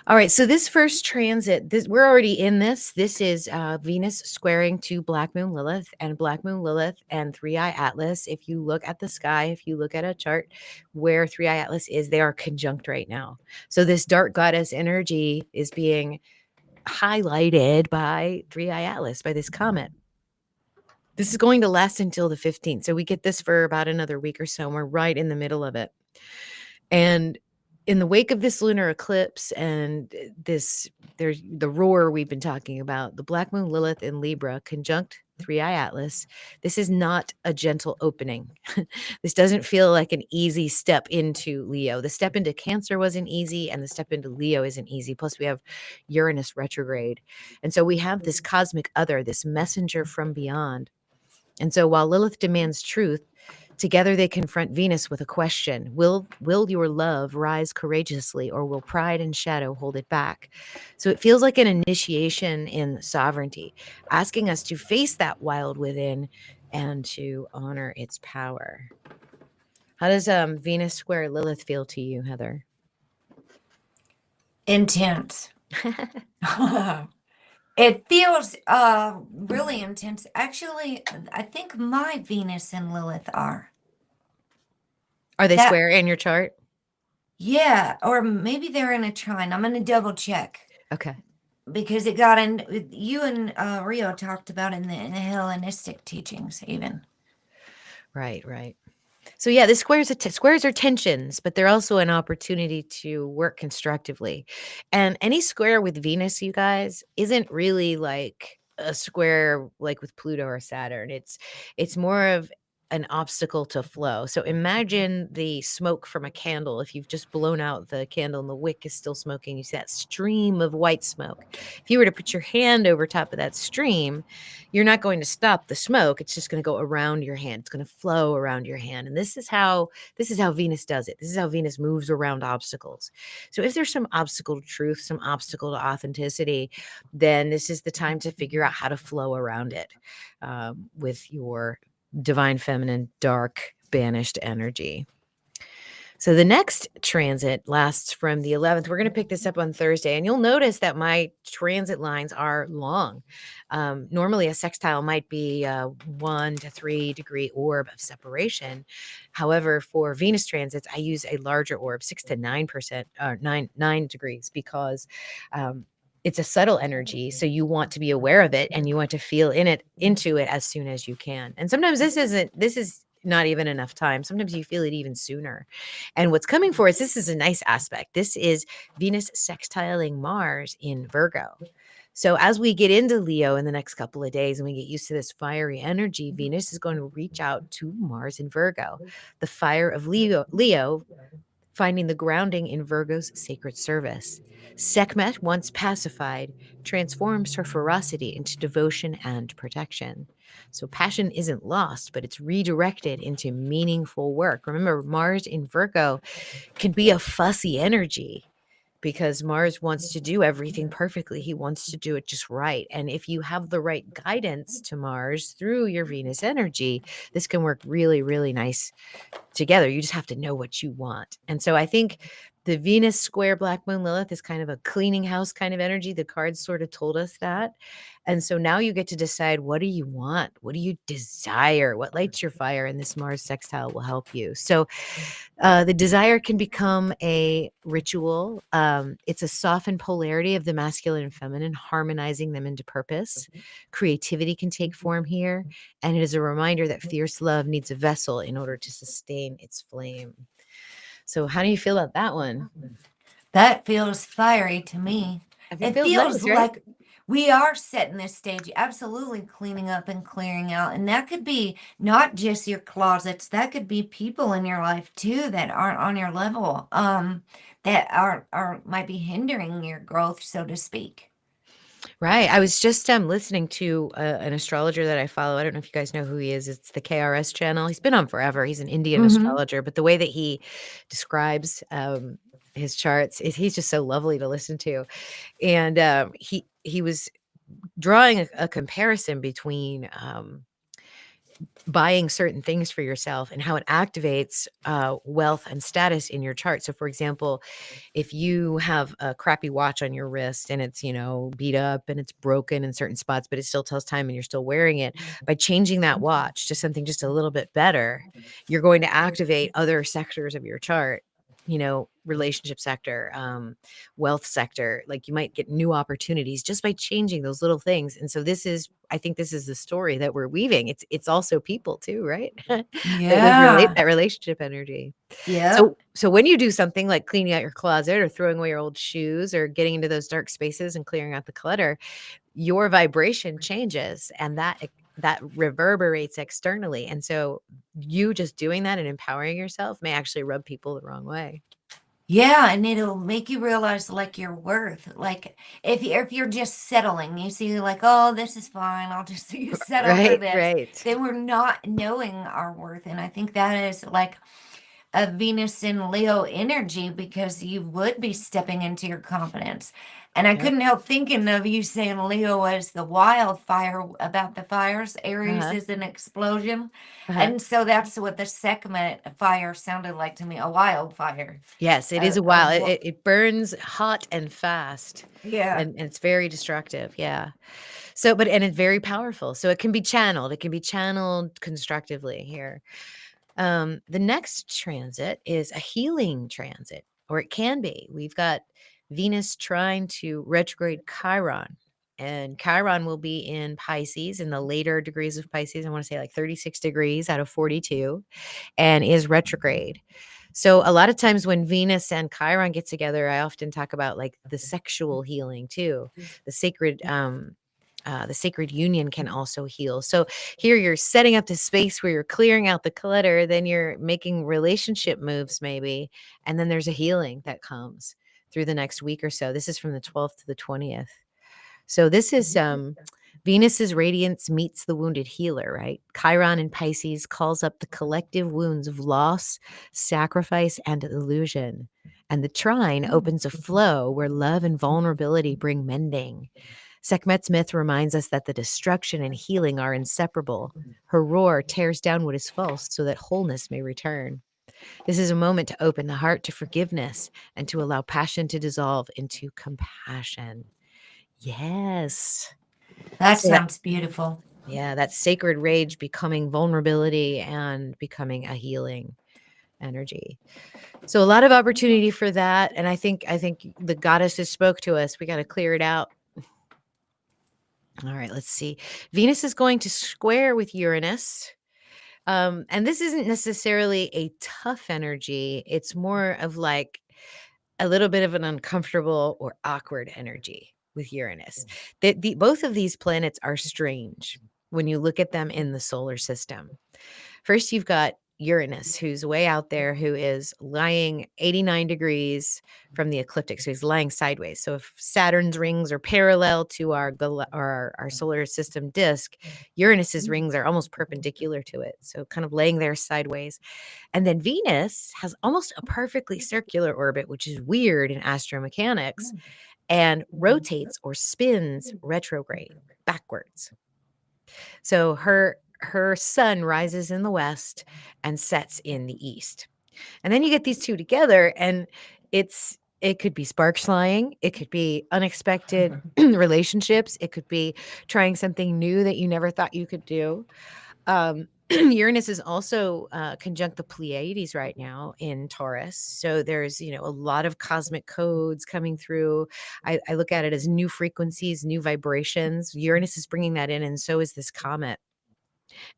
All right, so this first transit, we're already in this. This is Venus squaring to Black Moon Lilith, and Black Moon Lilith and 3I-ATLAS. If you look at the sky, if you look at a chart where 3I-ATLAS is, they are conjunct right now. So this dark goddess energy is being highlighted by 3I-ATLAS, by this comet. This is going to last until the 15th. So we get this for about another week or so, and we're right in the middle of it. And in the wake of this lunar eclipse and there's the roar we've been talking about, the Black Moon Lilith in Libra conjunct 3I-ATLAS. This is not a gentle opening. This doesn't feel like an easy step into Leo. The step into Cancer wasn't easy, and the step into Leo isn't easy. Plus, we have Uranus retrograde. And so we have this cosmic other, this messenger from beyond. And so while Lilith demands truth, together they confront Venus with a question. Will your love rise courageously, or will pride and shadow hold it back? So it feels like an initiation in sovereignty, asking us to face that wild within and to honor its power. How does Venus square Lilith feel to you, Heather? Intense. It feels really intense. Actually, I think my Venus and Lilith are. Are they That square in your chart? Yeah, or maybe they're in a trine. I'm gonna double check Okay. because it got in. You and Rio talked about it in the Hellenistic teachings, even. Right. So yeah, the squares are tensions, but they're also an opportunity to work constructively. And any square with Venus, you guys, isn't really like a square like with Pluto or Saturn. It's more of an obstacle to flow. So imagine the smoke from a candle. If you've just blown out the candle and the wick is still smoking, you see that stream of white smoke. If you were to put your hand over top of that stream, you're not going to stop the smoke. It's just going to go around your hand. It's going to flow around your hand. And this is how Venus does it. This is how Venus moves around obstacles. So if there's some obstacle to truth, some obstacle to authenticity, then this is the time to figure out how to flow around it with your divine feminine dark banished energy. So the next transit lasts from the 11th. We're going to pick this up on Thursday, and you'll notice that my transit lines are long. Normally, a sextile might be a 1 to 3 degree orb of separation. However, for Venus transits, I use a larger orb, 6 to 9%, or 9 degrees, because it's a subtle energy. So you want to be aware of it, and you want to feel into it as soon as you can. And sometimes this is not even enough time. Sometimes you feel it even sooner. And what's coming for us, this is a nice aspect. This is Venus sextiling Mars in Virgo. So as we get into Leo in the next couple of days and we get used to this fiery energy, Venus is going to reach out to Mars in Virgo. The fire of Leo finding the grounding in Virgo's sacred service. Sekhmet, once pacified, transforms her ferocity into devotion and protection. So passion isn't lost, but it's redirected into meaningful work. Remember, Mars in Virgo can be a fussy energy because Mars wants to do everything perfectly. He wants to do it just right. And if you have the right guidance to Mars through your Venus energy, this can work really, really nice together. You just have to know what you want. And so I think the Venus square Black Moon Lilith is kind of a cleaning house kind of energy. The cards sort of told us that. And so now you get to decide, what do you want? What do you desire? What lights your fire? And this Mars sextile will help you. So the desire can become a ritual. It's a softened polarity of the masculine and feminine, harmonizing them into purpose. Creativity can take form here. And it is a reminder that fierce love needs a vessel in order to sustain its flame. So, how do you feel about that one? That feels fiery to me. It It feels feels nice, right? like we are setting this stage, absolutely cleaning up and clearing out. And that could be not just your closets, that could be people in your life too that aren't on your level, that are might be hindering your growth, so to speak. Right. I was just listening to an astrologer that I follow. I don't know if you guys know who he is. It's the KRS channel. He's been on forever. He's an Indian Mm-hmm. astrologer, but the way that he describes his charts is he's just so lovely to listen to. And he was drawing a comparison between buying certain things for yourself and how it activates wealth and status in your chart. So, for example, if you have a crappy watch on your wrist and it's, beat up and it's broken in certain spots, but it still tells time and you're still wearing it, by changing that watch to something just a little bit better, you're going to activate other sectors of your chart, relationship sector, wealth sector. Like you might get new opportunities just by changing those little things. And so I think this is the story that we're weaving. It's also people too, right? that would relate Yeah. that relationship energy. Yep. So when you do something like cleaning out your closet or throwing away your old shoes or getting into those dark spaces and clearing out the clutter, your vibration changes and that reverberates externally. And so you just doing that and empowering yourself may actually rub people the wrong way. Yeah, and it'll make you realize like your worth. Like if you're just settling, you see like, oh, this is fine. I'll just settle for Right, this. right. Then we're not knowing our worth. And I think that is like a Venus in Leo energy because you would be stepping into your confidence. And I Yep. couldn't help thinking of you saying Leo as the wildfire about the fires. Aries Uh-huh. is an explosion. Uh-huh. And so that's what the Sekhmet fire sounded like to me, a wildfire. Yes, it is A, a a, while. It burns hot and fast, yeah. and it's very destructive. Yeah. So, and it's very powerful. So it can be channeled. It can be channeled constructively here. The next transit is a healing transit, or it can be. We've got Venus trying to retrograde Chiron, and Chiron will be in Pisces in the later degrees of Pisces. I want to say like 36 degrees out of 42, and is retrograde. So a lot of times when Venus and Chiron get together, I often talk about like the sexual healing too. The sacred union can also heal. So here you're setting up this space where you're clearing out the clutter, then you're making relationship moves maybe, and then there's a healing that comes through the next week or so. This is from the 12th to the 20th. So this is Venus's radiance meets the wounded healer, right? Chiron in Pisces calls up the collective wounds of loss, sacrifice, and illusion. And the trine opens a flow where love and vulnerability bring mending. Sekhmet's myth reminds us that the destruction and healing are inseparable. Her roar tears down what is false so that wholeness may return. This is a moment to open the heart to forgiveness and to allow passion to dissolve into compassion. Yes. That So that sounds beautiful. yeah, that sacred rage becoming vulnerability and becoming a healing energy. So a lot of opportunity for that, and I think the goddesses spoke to us. We got to clear it out. All right, let's see. Venus is going to square with Uranus And this isn't necessarily a tough energy. It's more of like a little bit of an uncomfortable or awkward energy with Uranus. Both of these planets are strange when you look at them in the solar system. First, you've got Uranus, who's way out there, who is lying 89 degrees from the ecliptic. So he's lying sideways. So if Saturn's rings are parallel to our solar system disk, Uranus's rings are almost perpendicular to it. So kind of laying there sideways. And then Venus has almost a perfectly circular orbit, which is weird in astromechanics, and rotates or spins retrograde backwards. So her sun rises in the west and sets in the east. And then you get these two together and it could be sparks flying, it could be unexpected relationships, it could be trying something new that you never thought you could do. Uranus is also conjunct the Pleiades right now in Taurus. So there's, a lot of cosmic codes coming through. I look at it as new frequencies, new vibrations. Uranus is bringing that in, and so is this comet.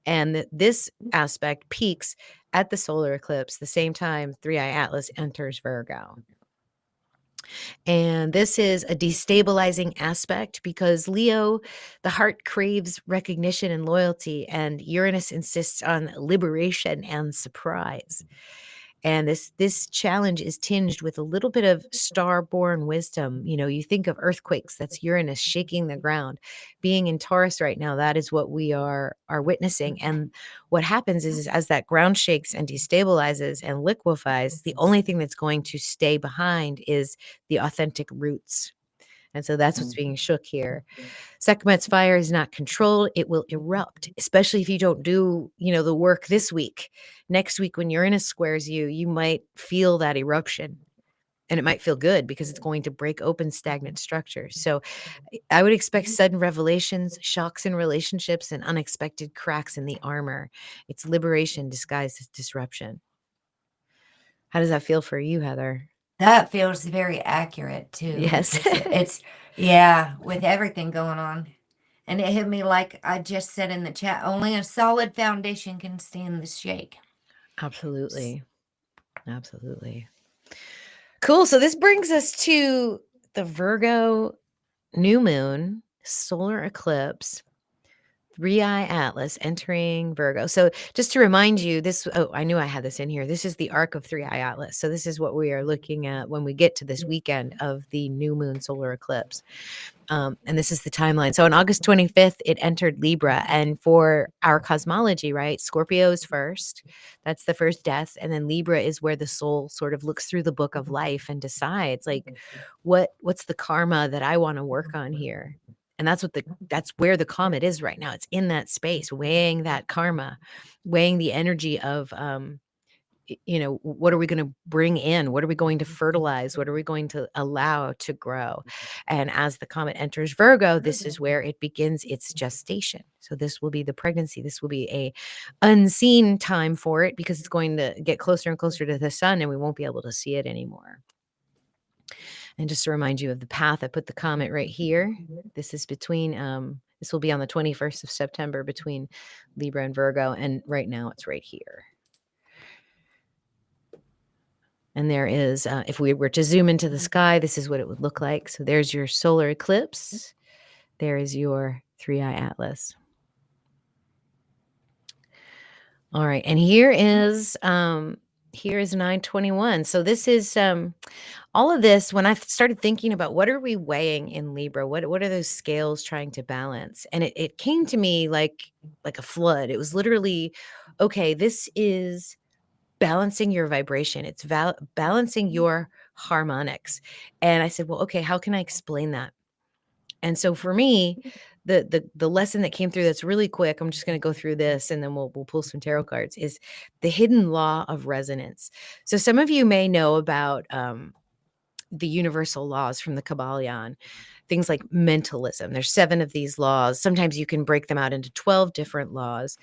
And this aspect peaks at the solar eclipse, the same time 3I-ATLAS enters Virgo. And this is a destabilizing aspect because Leo, the heart craves recognition and loyalty, and Uranus insists on liberation and surprise. And this challenge is tinged with a little bit of star-born wisdom. You think of earthquakes, that's Uranus shaking the ground. Being in Taurus right now, that is what we are witnessing. And what happens is as that ground shakes and destabilizes and liquefies, the only thing that's going to stay behind is the authentic roots. And so that's what's being shook here. Sekhmet's fire is not controlled. It will erupt, especially if you don't do, the work this week. Next week, when Uranus squares you, you might feel that eruption. And it might feel good because it's going to break open stagnant structures. So I would expect sudden revelations, shocks in relationships, and unexpected cracks in the armor. It's liberation disguised as disruption. How does that feel for you, Heather? That feels very accurate too. Yes. It's yeah, with everything going on. And it hit me like I just said in the chat, only a solid foundation can stand the shake. Absolutely. Absolutely. Cool. So this brings us to the Virgo new moon, solar eclipse, 3I-ATLAS entering Virgo. So just to remind you, I knew I had this in here. This is the arc of 3I-ATLAS. So this is what we are looking at when we get to this weekend of the new moon solar eclipse. And this is the timeline. So on August 25th, it entered Libra. And for our cosmology, right, Scorpio is first. That's the first death. And then Libra is where the soul sort of looks through the book of life and decides, like, what's the karma that I want to work on here? And that's where the comet is right now. It's in that space, weighing that karma, weighing the energy of what are we going to bring in? What are we going to fertilize? What are we going to allow to grow? And as the comet enters Virgo, this is where it begins its gestation. So this will be the pregnancy. This will be a unseen time for it because it's going to get closer and closer to the sun and we won't be able to see it anymore. And just to remind you of the path, I put the comet right here. This is between, this will be on the 21st of September between Libra and Virgo. And right now it's right here. And there is, if we were to zoom into the sky, this is what it would look like. So there's your solar eclipse. There is your 3I-ATLAS. All right. And here is 921. So this is all of this. When I started thinking about what are we weighing in Libra, what are those scales trying to balance? And it came to me like a flood. It was literally, okay, this is balancing your vibration. It's balancing your harmonics. And I said, well, okay, how can I explain that? And so for me, the lesson that came through that's really quick, I'm just going to go through this and then we'll pull some tarot cards, is the hidden law of resonance. So some of you may know about the universal laws from the Kabbalion, things like mentalism. There's 7 of these laws. Sometimes you can break them out into 12 different laws,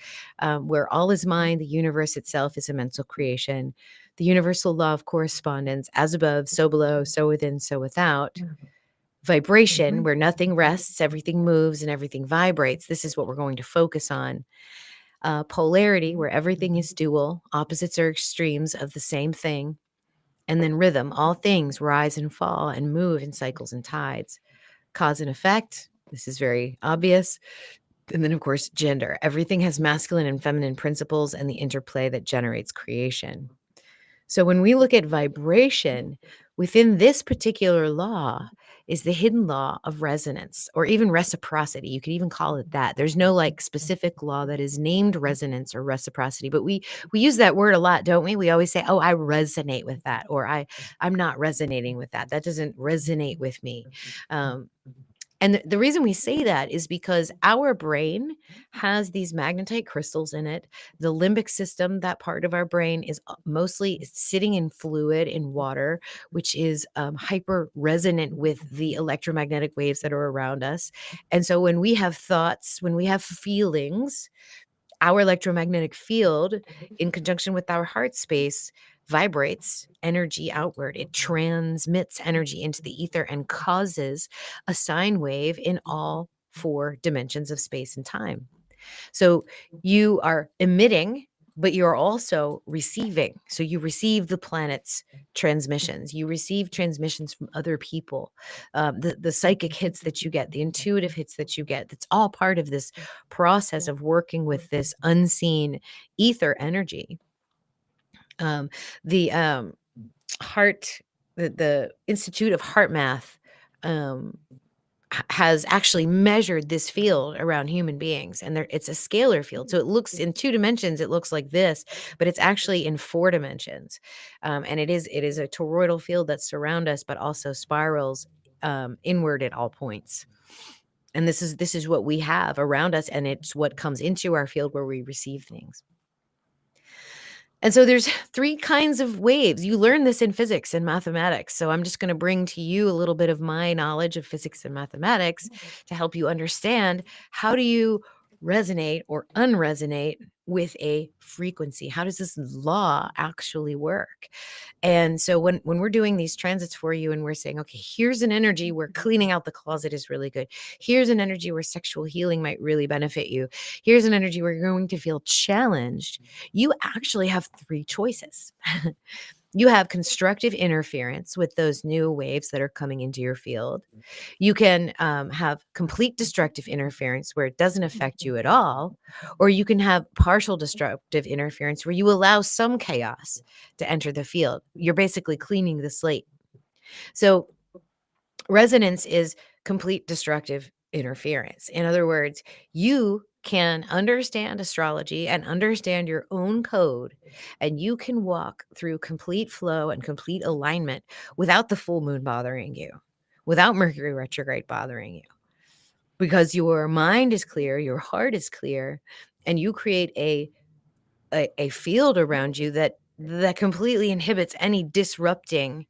where all is mind, the universe itself is a mental creation. The universal law of correspondence, as above, so below, so within, so without. Vibration, where nothing rests, everything moves, and everything vibrates. This is what we're going to focus on. polarity, where everything is dual, opposites are extremes of the same thing, and then rhythm, all things rise and fall and move in cycles and tides. Cause and effect, this is very obvious. And then, of course, gender. Everything has masculine and feminine principles and the interplay that generates creation. So when we look at vibration, within this particular law is the hidden law of resonance, or even reciprocity. You could even call it that. There's no like specific law that is named resonance or reciprocity, but we use that word a lot, don't we? We always say, "Oh, I resonate with that," or I'm not resonating with that. That doesn't resonate with me. Um, and the reason we say that is because our brain has these magnetite crystals in it. The limbic system, that part of our brain, is mostly sitting in fluid, in water, which is hyper resonant with the electromagnetic waves that are around us. And so when we have thoughts, when we have feelings, our electromagnetic field, in conjunction with our heart space, vibrates energy outward. It transmits energy into the ether and causes a sine wave in all four dimensions of space and time. So you are emitting, but you're also receiving. So you receive the planet's transmissions. You receive transmissions from other people. The psychic hits that you get, the intuitive hits that you get. That's all part of this process of working with this unseen ether energy. Um, the heart, the Institute of Heart Math. Has actually measured this field around human beings, and it's a scalar field. So it looks in 2 dimensions, it looks like this, but it's actually in 4 dimensions. And it is a toroidal field that surround us, but also spirals inward at all points. And this is what we have around us, and it's what comes into our field where we receive things. And so there's 3 kinds of waves. You learn this in physics and mathematics. So I'm just going to bring to you a little bit of my knowledge of physics and mathematics to help you understand, how do you resonate or unresonate with a frequency? How does this law actually work? And so when we're doing these transits for you and we're saying, okay, here's an energy where cleaning out the closet is really good. Here's an energy where sexual healing might really benefit you. Here's an energy where you're going to feel challenged. You actually have 3 choices. You have constructive interference with those new waves that are coming into your field. You can have complete destructive interference where it doesn't affect you at all, or you can have partial destructive interference where you allow some chaos to enter the field. You're basically cleaning the slate. So resonance is complete destructive interference. In other words, you can understand astrology and understand your own code, and you can walk through complete flow and complete alignment without the full moon bothering you, without Mercury retrograde bothering you, because your mind is clear, your heart is clear, and you create a field around you that completely inhibits any disrupting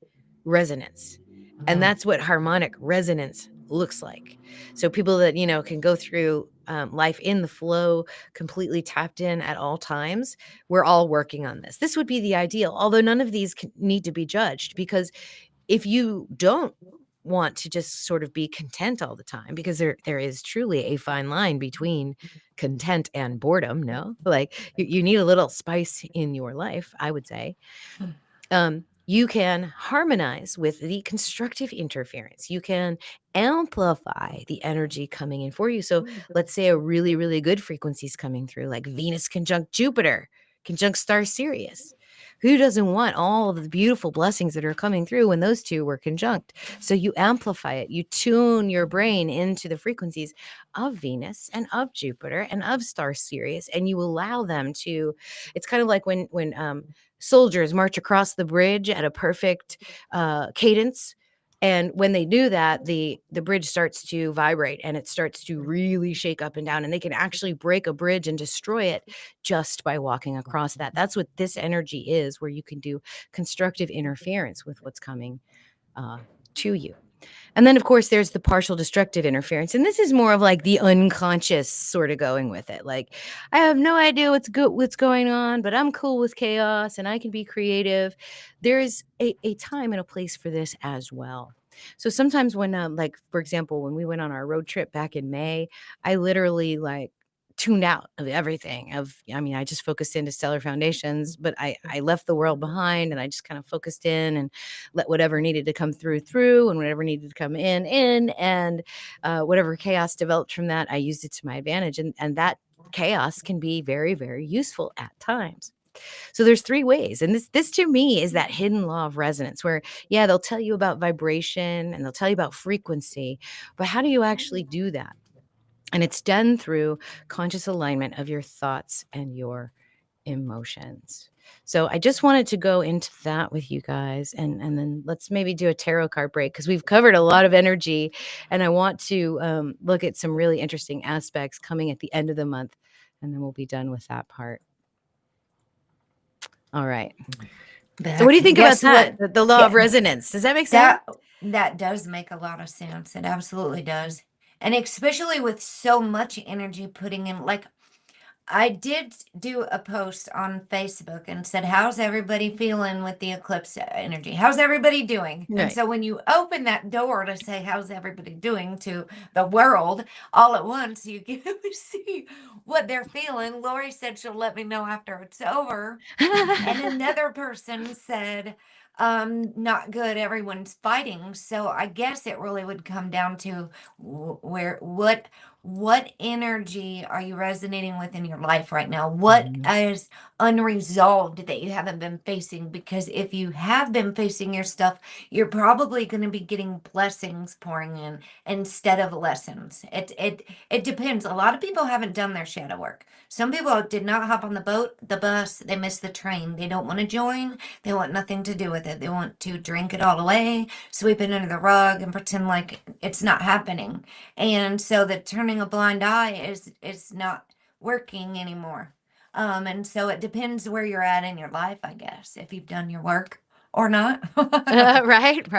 resonance. And that's what harmonic resonance looks like. So people that, can go through life in the flow, completely tapped in at all times, we're all working on this. This would be the ideal, although none of these need to be judged, because if you don't want to just sort of be content all the time, because there is truly a fine line between content and boredom, no? Like you need a little spice in your life, I would say. You can harmonize with the constructive interference. You can amplify the energy coming in for you. So let's say a really, really good frequency is coming through, like Venus conjunct Jupiter, conjunct star Sirius. Who doesn't want all of the beautiful blessings that are coming through when those two were conjunct? So you amplify it. You tune your brain into the frequencies of Venus and of Jupiter and of star Sirius, and you allow them to. It's kind of like when soldiers march across the bridge at a perfect cadence. And when they do that, the bridge starts to vibrate and it starts to really shake up and down, and they can actually break a bridge and destroy it just by walking across that. That's what this energy is, where you can do constructive interference with what's coming to you. And then, of course, there's the partial destructive interference. And this is more of like the unconscious sort of going with it. Like, I have no idea what's going on, but I'm cool with chaos and I can be creative. There's a time and a place for this as well. So sometimes when, like, for example, when we went on our road trip back in May, I literally tuned out of everything. I mean, I just focused into stellar foundations, but I left the world behind, and I just kind of focused in and let whatever needed to come through, and whatever needed to come in, and whatever chaos developed from that, I used it to my advantage, and that chaos can be very, very useful at times. So there's three ways. And this to me is that hidden law of resonance where, yeah, they'll tell you about vibration and they'll tell you about frequency, but how do you actually do that? And it's done through conscious alignment of your thoughts and your emotions. So I just wanted to go into that with you guys, and then let's maybe do a tarot card break because we've covered a lot of energy, and I want to look at some really interesting aspects coming at the end of the month, and then we'll be done with that part. All right. So what do you think about that? The law of resonance. Does that make sense? That does make a lot of sense. It absolutely does. And especially with so much energy putting in, like, I did do a post on Facebook and said, how's everybody feeling with the eclipse energy? How's everybody doing? Right. And so when you open that door to say, how's everybody doing to the world all at once, you get to see what they're feeling. Lori said she'll let me know after it's over. And another person said, not good, everyone's fighting. So I guess it really would come down to what energy are you resonating with in your life right now? What is unresolved that you haven't been facing? Because if you have been facing your stuff, you're probably going to be getting blessings pouring in instead of lessons. It depends. A lot of people haven't done their shadow work. Some people did not hop on the boat, the bus, they missed the train. They don't want to join. They want nothing to do with it. They want to drink it all away, sweep it under the rug, and pretend like it's not happening. And so the turning a blind eye is not working anymore. And so it depends where you're at in your life, I guess, if you've done your work or not. Right.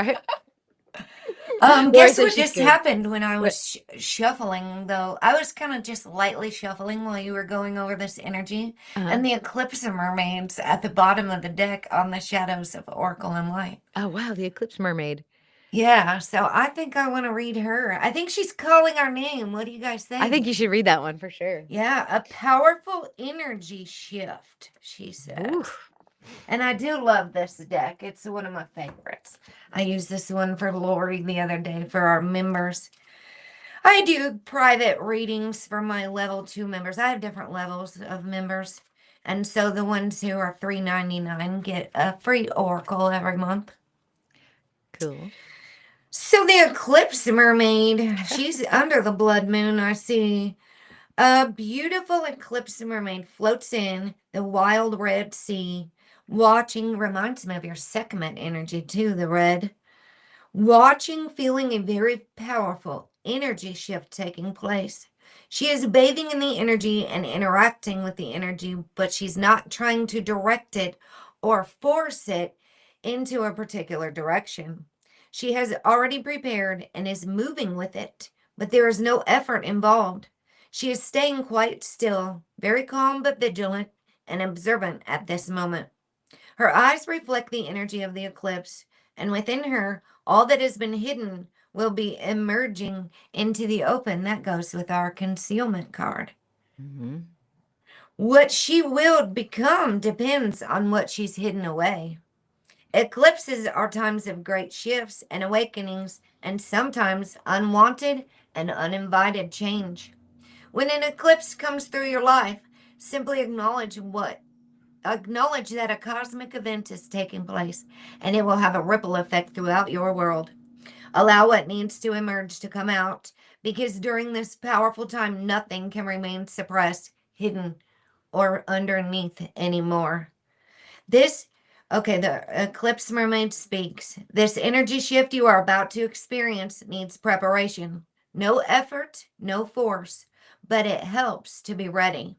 Guess what just happened when I was shuffling, though? I was kind of just lightly shuffling while you were going over this energy, and the Eclipse mermaids at the bottom of the deck on the shadows of Oracle and Light. Oh, wow, the Eclipse mermaid. Yeah, so I think I want to read her. I think she's calling our name. What do you guys think? I think you should read that one for sure. Yeah, a powerful energy shift, she says. Oof. And I do love this deck. It's one of my favorites. I used this one for Lori the other day for our members. I do private readings for my level 2 members. I have different levels of members. And so the ones who are $3.99 get a free oracle every month. Cool. So the Eclipse mermaid, she's under the blood moon. I see a beautiful Eclipse mermaid floats in the wild red sea. Watching reminds me of your Sekhmet energy too, the red. Watching, feeling a very powerful energy shift taking place. She is bathing in the energy and interacting with the energy, but she's not trying to direct it or force it into a particular direction. She has already prepared and is moving with it, but there is no effort involved. She is staying quite still, very calm but vigilant and observant at this moment. Her eyes reflect the energy of the eclipse, and within her, all that has been hidden will be emerging into the open. That goes with our concealment card. Mm-hmm. What she will become depends on what she's hidden away. Eclipses are times of great shifts and awakenings, and sometimes unwanted and uninvited change. When an eclipse comes through your life, simply acknowledge that a cosmic event is taking place, and it will have a ripple effect throughout your world. Allow what needs to emerge to come out, because during this powerful time, nothing can remain suppressed, hidden, or underneath anymore. The Eclipse Mermaid speaks. This energy shift you are about to experience needs preparation. No effort, no force, but it helps to be ready.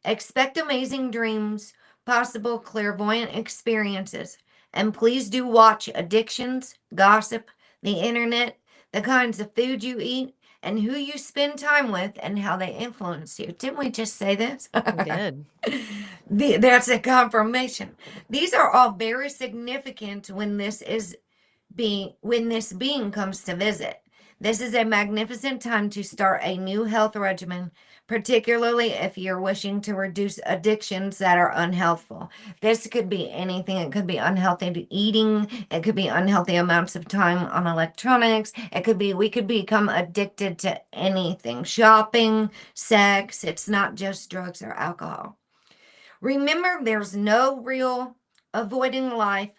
Expect amazing dreams, possible clairvoyant experiences, and please do watch addictions, gossip, the internet, the kinds of food you eat, and who you spend time with and how they influence you. Didn't we just say this? We did. That's a confirmation. These are all very significant when this being comes to visit. This is a magnificent time to start a new health regimen, particularly if you're wishing to reduce addictions that are unhealthful. This could be anything. It could be unhealthy eating. It could be unhealthy amounts of time on electronics. It could be we could become addicted to anything, shopping, sex. It's not just drugs or alcohol. Remember, there's no real avoiding life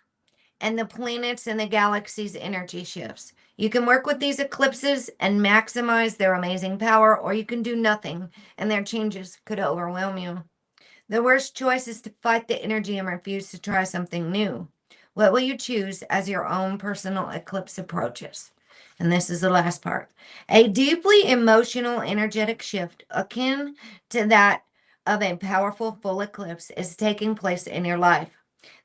and the planets and the galaxy's energy shifts. You can work with these eclipses and maximize their amazing power, or you can do nothing and their changes could overwhelm you. The worst choice is to fight the energy and refuse to try something new. What will you choose as your own personal eclipse approaches? And this is the last part. A deeply emotional, energetic shift akin to that of a powerful full eclipse is taking place in your life.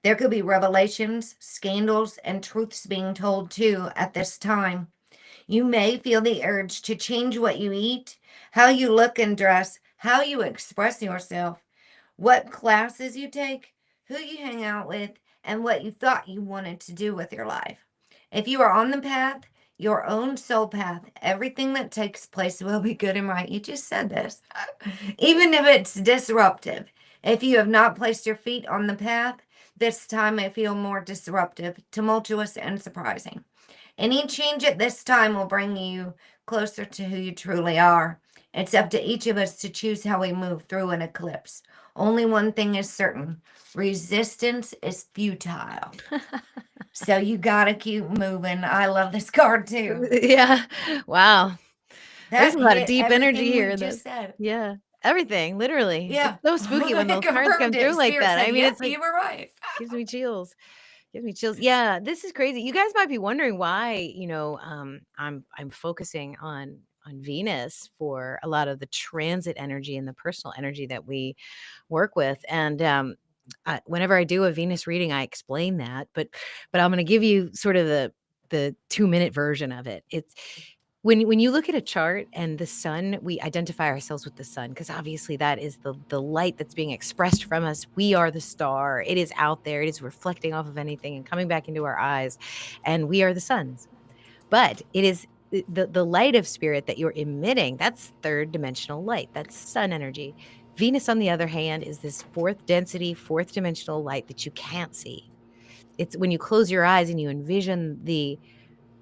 There could be revelations, scandals, and truths being told too at this time. You may feel the urge to change what you eat, how you look and dress, how you express yourself, what classes you take, who you hang out with, and what you thought you wanted to do with your life. If you are on the path, your own soul path, everything that takes place will be good and right. You just said this. Even if it's disruptive. If you have not placed your feet on the path, this time may feel more disruptive, tumultuous, and surprising. Any change at this time will bring you closer to who you truly are. It's up to each of us to choose how we move through an eclipse. Only one thing is certain: resistance is futile. So you gotta keep moving. I love this card too. Yeah. Wow. There's That a lot of hit deep energy everything here we in just this. said. Yeah. Everything, literally. Yeah. It's so spooky when It those cards come confirmed through it. like Spirit that. said, I mean, yep, it's like you were right. gives me chills. Gives me chills. Yeah, this is crazy. You guys might be wondering why, I'm focusing on Venus for a lot of the transit energy and the personal energy that we work with. And whenever I do a Venus reading, I explain that. But I'm going to give you sort of the 2-minute version of it. It's when you look at a chart and the sun, we identify ourselves with the sun because obviously that is the light that's being expressed from us. We are the star. It is out there. It is reflecting off of anything and coming back into our eyes, and we are the suns. But it is the light of spirit that you're emitting. That's third dimensional light. That's sun energy. Venus, on the other hand, is this fourth density, fourth dimensional light that you can't see. It's when you close your eyes and you envision the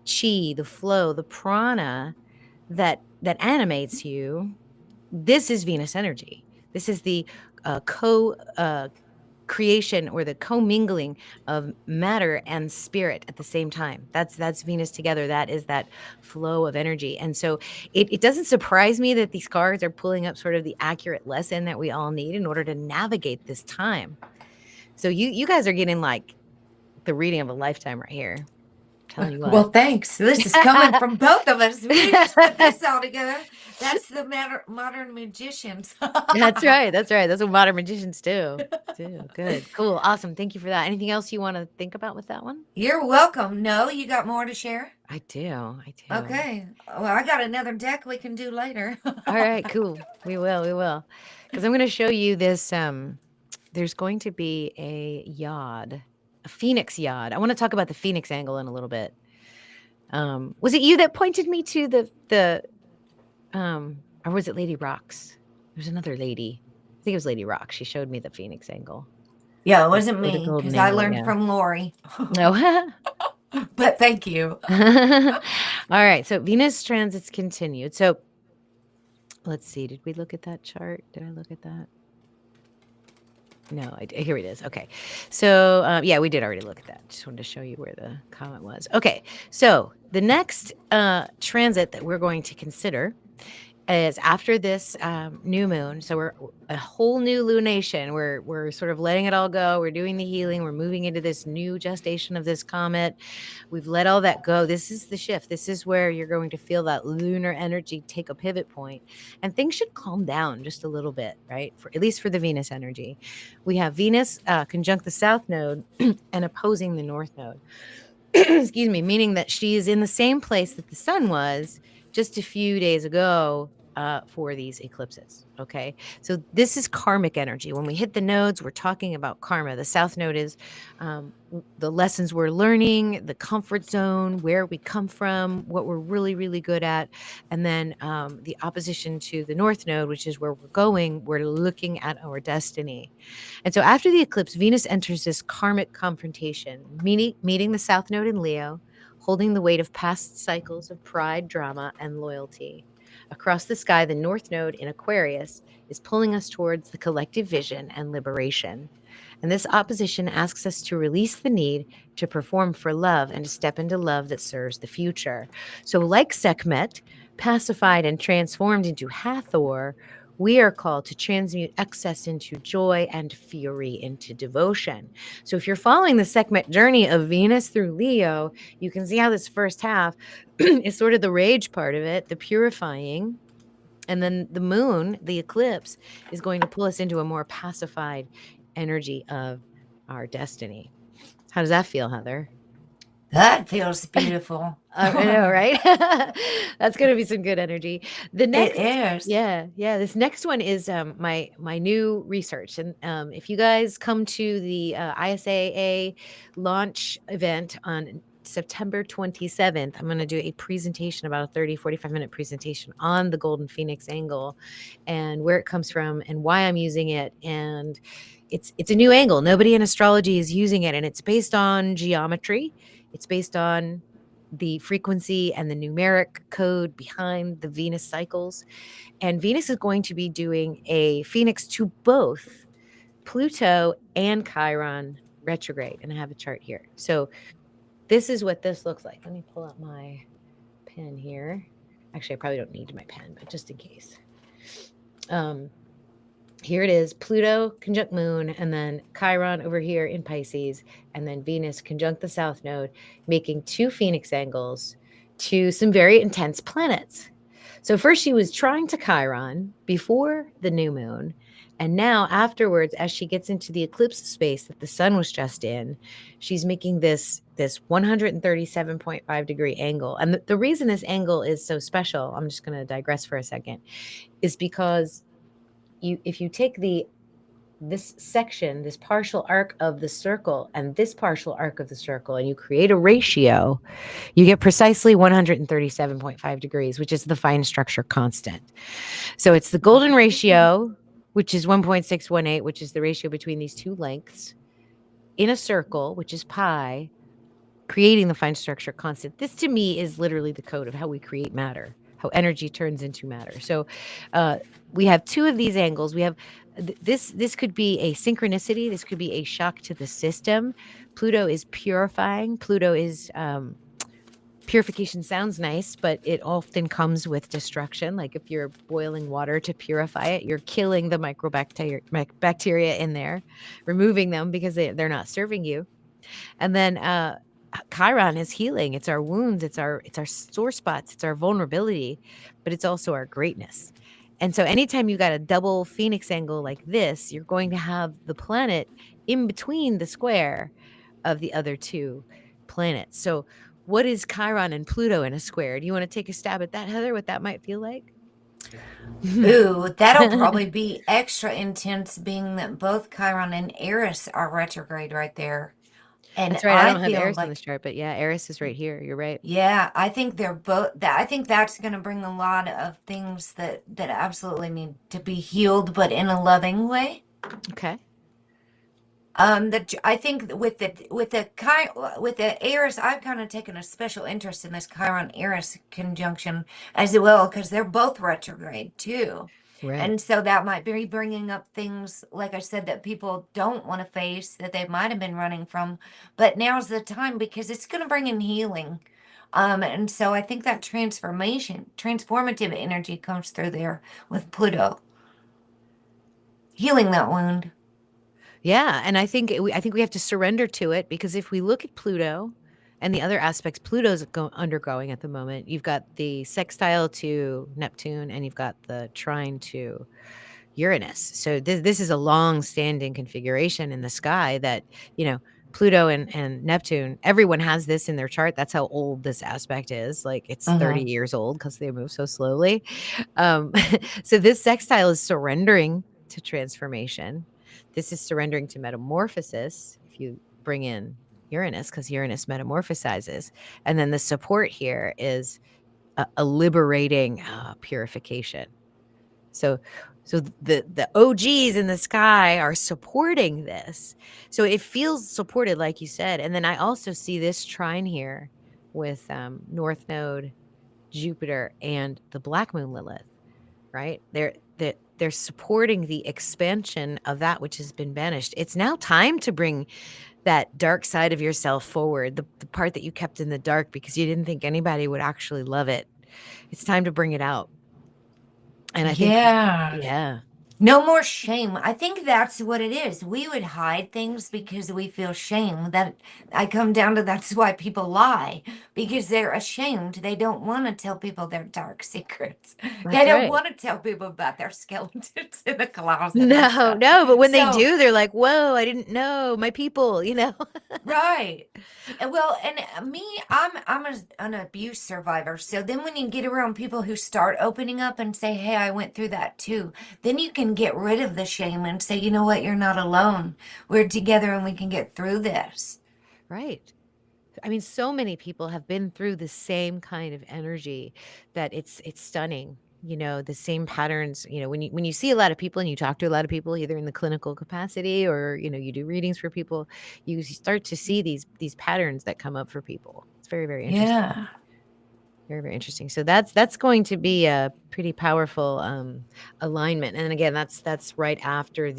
chi, the flow, the prana that animates you. This is Venus energy. This is the co creation or the commingling of matter and spirit at the same time. That's Venus together. That is that flow of energy. And so it doesn't surprise me that these cards are pulling up sort of the accurate lesson that we all need in order to navigate this time. So you guys are getting like the reading of a lifetime right here. Telling you what. Well, thanks. This is coming from both of us. We just put this all together. That's the modern magicians. That's right. That's right. That's what modern magicians do. Good. Cool. Awesome. Thank you for that. Anything else you want to think about with that one? You're welcome. No, you got more to share? I do. Okay. Well, I got another deck we can do later. All right, cool. We will. Because I'm going to show you this. There's going to be a yod, a phoenix yod. I want to talk about the phoenix angle in a little bit. Was it you that pointed me to the or was it Lady Rocks? There's another lady. I think it was Lady Rock. She showed me the phoenix angle. Yeah, it wasn't Or the me golden because I angle, learned yeah. from Lori. No. But thank you. All right. So Venus transits continued. So let's see. Did we look at that chart? Did I look at that? No, here it is. Okay. So, yeah, we did already look at that. Just wanted to show you where the comment was. Okay. So the next transit that we're going to consider is after this new moon. So we're a whole new lunation. We're sort of letting it all go. We're doing the healing. We're moving into this new gestation of this comet. We've let all that go. This is the shift. This is where you're going to feel that lunar energy take a pivot point, and things should calm down just a little bit, right? For at least for the Venus energy, we have Venus conjunct the South Node and opposing the North Node. Excuse me, meaning that she is in the same place that the Sun was just a few days ago for these eclipses. Okay. So this is karmic energy. When we hit the nodes, we're talking about karma. The south node is the lessons we're learning, the comfort zone, where we come from, what we're really, really good at. And then the opposition to the north node, which is where we're going, we're looking at our destiny. And so after the eclipse, Venus enters this karmic confrontation, meeting the south node in Leo, holding the weight of past cycles of pride, drama, and loyalty. Across the sky, the North Node in Aquarius is pulling us towards the collective vision and liberation. And this opposition asks us to release the need to perform for love and to step into love that serves the future. So, like Sekhmet, pacified and transformed into Hathor, we are called to transmute excess into joy and fury into devotion. So, if you're following the Sekhmet journey of Venus through Leo, you can see how this first half is sort of the rage part of it, the purifying. And then the moon, the eclipse, is going to pull us into a more pacified energy of our destiny. How does that feel, Heather? That feels beautiful. I know, right? That's gonna be some good energy. The It next is. yeah, this next one is, my new research, and, if you guys come to the, ISAA launch event on September 27th, I'm gonna do a presentation, about a 30, 45-minute presentation on the Golden Phoenix angle and where it comes from and why I'm using it, and it's a new angle. Nobody in astrology is using it, and it's based on geometry. It's based on the frequency and the numeric code behind the Venus cycles. And Venus is going to be doing a Phoenix to both Pluto and Chiron retrograde. And I have a chart here. So this is what this looks like. Let me pull out my pen here. Actually, I probably don't need my pen, but just in case. Here it is, Pluto conjunct Moon, and then Chiron over here in Pisces, and then Venus conjunct the South Node, making two Phoenix angles to some very intense planets. So first she was trying to Chiron before the new moon, and now afterwards, as she gets into the eclipse space that the sun was just in, she's making this 137.5 degree angle. And the reason this angle is so special, I'm just going to digress for a second, is because if you take this section, this partial arc of the circle and this partial arc of the circle, and you create a ratio, you get precisely 137.5 degrees, which is the fine structure constant. So it's the golden ratio, which is 1.618, which is the ratio between these two lengths in a circle, which is pi, creating the fine structure constant. This to me is literally the code of how we create matter, how energy turns into matter. So we have two of these angles. We have this could be a synchronicity. This could be a shock to the system. Pluto is purifying. Pluto is purification sounds nice, but it often comes with destruction. Like if you're boiling water to purify it, you're killing the bacteria in there, removing them because they're not serving you. And then Chiron is healing. It's our wounds. It's our sore spots. It's our vulnerability, but it's also our greatness. And so anytime you got a double Phoenix angle like this, you're going to have the planet in between the square of the other two planets. So what is Chiron and Pluto in a square? Do you want to take a stab at that, Heather, what that might feel like? Ooh, that'll probably be extra intense, being that both Chiron and Eris are retrograde right there. And That's right. I I don't have feel Eris on this like, chart, but yeah, Eris is right here. You're right. yeah, I think they're both that I think that's going to bring a lot of things that absolutely need to be healed, but in a loving way. Okay. I think with the Eris, I've kind of taken a special interest in this Chiron Eris conjunction as well, because they're both retrograde too. Right. And so that might be bringing up things, like I said, that people don't want to face, that they might have been running from. But now's the time, because it's going to bring in healing. And so I think that transformative energy comes through there with Pluto, healing that wound. Yeah, and I think we have to surrender to it, because if we look at Pluto and the other aspects Pluto's undergoing at the moment, you've got the sextile to Neptune and you've got the trine to Uranus. So this is a long-standing configuration in the sky that, Pluto and Neptune, everyone has this in their chart. That's how old this aspect is. Like it's 30 years old because they move so slowly. Um, so this sextile is surrendering to transformation. This is surrendering to metamorphosis. If you bring in Uranus, because Uranus metamorphosizes. And then the support here is a liberating purification. So the OGs in the sky are supporting this. So it feels supported, like you said. And then I also see this trine here with North Node, Jupiter, and the Black Moon Lilith, right? They're supporting the expansion of that which has been banished. It's now time to bring that dark side of yourself forward, the part that you kept in the dark because you didn't think anybody would actually love it. It's time to bring it out. And I think, Yeah. yeah, No more shame. I think that's what it is. We would hide things because we feel shame. That I come down to that's why people lie because they're ashamed. They don't want to tell people their dark secrets. They that's don't right. want to tell people about their skeletons in the closet and No, stuff. no, but when they So, do, they're like, "Whoa, I didn't know my people." right. Well, and me, an abuse survivor. So then when you get around people who start opening up and say, "Hey, I went through that too," then you can get rid of the shame and say, "You know what? You're not alone. We're together and we can get through this." Right. I mean, so many people have been through the same kind of energy that it's stunning. The same patterns, when you see a lot of people and you talk to a lot of people either in the clinical capacity or, you do readings for people, you start to see these patterns that come up for people. It's very, very interesting. Yeah. Very, very interesting. So that's going to be a pretty powerful alignment. And again, that's right after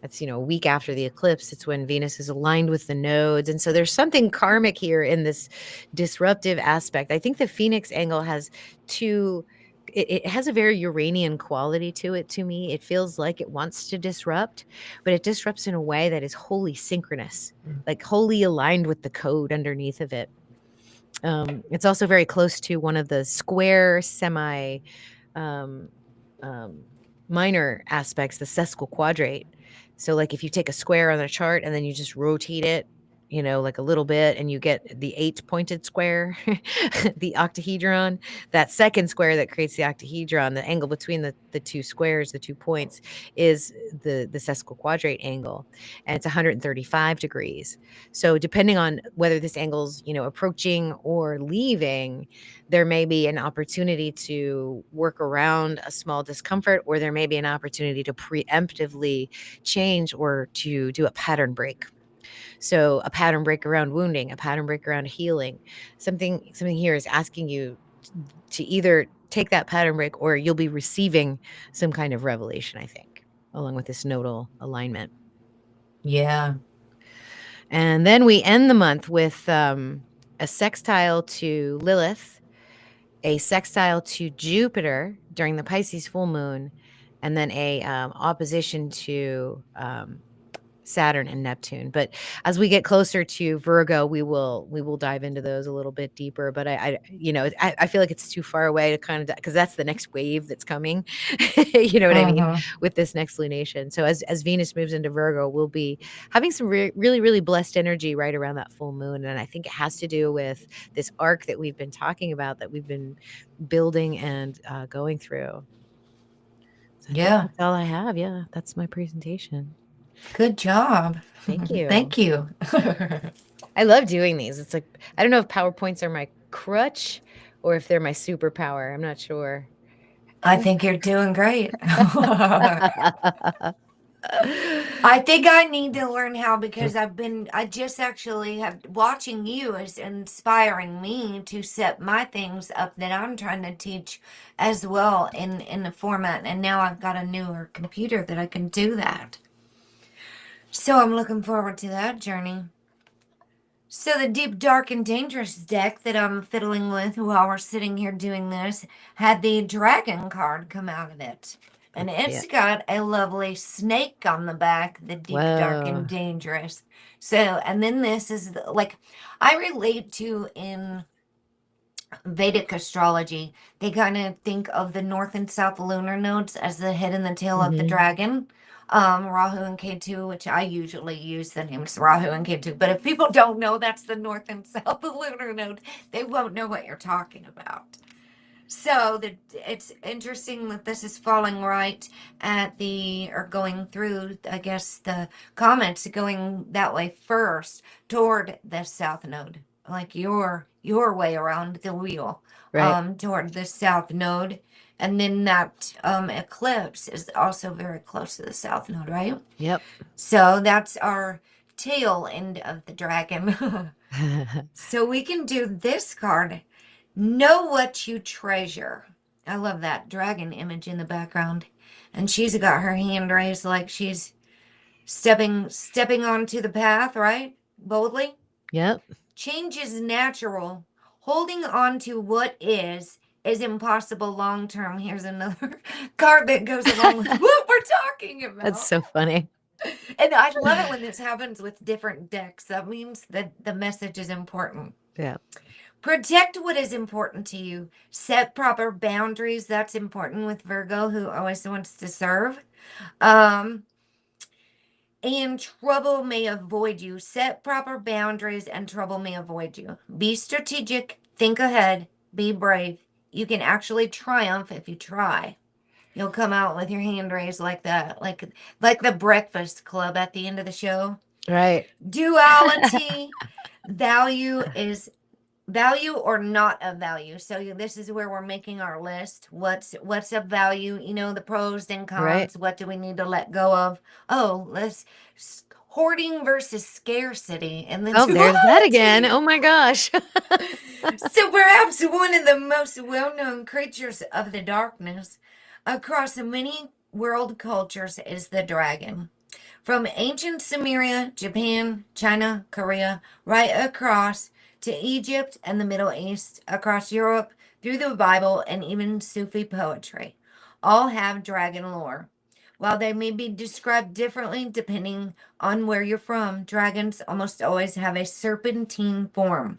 that's a week after the eclipse. It's when Venus is aligned with the nodes. And so there's something karmic here in this disruptive aspect. I think the Phoenix angle has two it has a very Uranian quality to it to me. It feels like it wants to disrupt, but it disrupts in a way that is wholly synchronous, like wholly aligned with the code underneath of it. It's also very close to one of the square semi um, minor aspects, the sesquiquadrate. So, like if you take a square on a chart and then you just rotate it, like a little bit, and you get the 8-pointed square, the octahedron, that second square that creates the octahedron, the angle between the two squares, the 2 points, is the sesquiquadrate angle, and it's 135 degrees. So, depending on whether this angle's approaching or leaving, there may be an opportunity to work around a small discomfort, or there may be an opportunity to preemptively change or to do a pattern break. So a pattern break around wounding, a pattern break around healing. Something here is asking you to either take that pattern break or you'll be receiving some kind of revelation, I think, along with this nodal alignment. Yeah. And then we end the month with a sextile to Lilith, a sextile to Jupiter during the Pisces full moon, and then a opposition to Saturn and Neptune. But as we get closer to Virgo, we will dive into those a little bit deeper. But I feel like it's too far away to kind of, because that's the next wave that's coming. You know what I mean? With this next lunation. So as Venus moves into Virgo, we'll be having some really, really blessed energy right around that full moon. And I think it has to do with this arc that we've been talking about, that we've been building and going through. So I think Yeah. that's all I have. Yeah, that's my presentation. Good job. Thank you. Thank you. I love doing these. It's like, I don't know if PowerPoints are my crutch or if they're my superpower. I'm not sure. I think you're doing great. I think I need to learn how because I just actually have watching you is inspiring me to set my things up that I'm trying to teach as well in the format. And now I've got a newer computer that I can do that. So I'm looking forward to that journey. So the Deep, Dark, and Dangerous deck that I'm fiddling with while we're sitting here doing this had the dragon card come out of it. And it's got a lovely snake on the back, the Deep, Dark, and Dangerous. So, and then this is like, I relate to in Vedic astrology, they kind of think of the north and south lunar nodes as the head and the tail of the Hmm. dragon. Rahu and Ketu, which I usually use the names Rahu and Ketu. But if people don't know that's the north and south lunar node, they won't know what you're talking about. So it's interesting that this is falling right at or going through, I guess, the comments going that way first toward the south node, like your way around the wheel, Right. toward the south node. And then that eclipse is also very close to the south node, right? Yep. So that's our tail end of the dragon. So we can do this card. Know what you treasure. I love that dragon image in the background. And she's got her hand raised like she's stepping onto the path, right? Boldly. Yep. Change is natural. Holding on to what is impossible long term. Here's another card that goes along with what we're talking That's about. so funny. And I love it when this happens with different decks. That means that the message is important. Yeah. Protect what is important to you. Set proper boundaries. That's important with Virgo, who always wants to serve. Um, and trouble may avoid you. Set proper boundaries, and trouble may avoid you. Be strategic. Think ahead. Be brave. You can actually triumph if you try. You'll come out with your hand raised like that, like the Breakfast Club at the end of the show. Right. Duality. Value is value or not of value. So this is where we're making our list. What's of value? The pros and Right. cons. What do we need to let go of? Oh, let's hoarding versus scarcity and the Oh, there's that again. duality. Oh my gosh. So perhaps one of the most well-known creatures of the darkness across many world cultures is the dragon. From ancient Sumeria, Japan, China, Korea, right across to Egypt and the Middle East, across Europe, through the Bible, and even Sufi poetry, all have dragon lore. While they may be described differently depending on where you're from, dragons almost always have a serpentine form,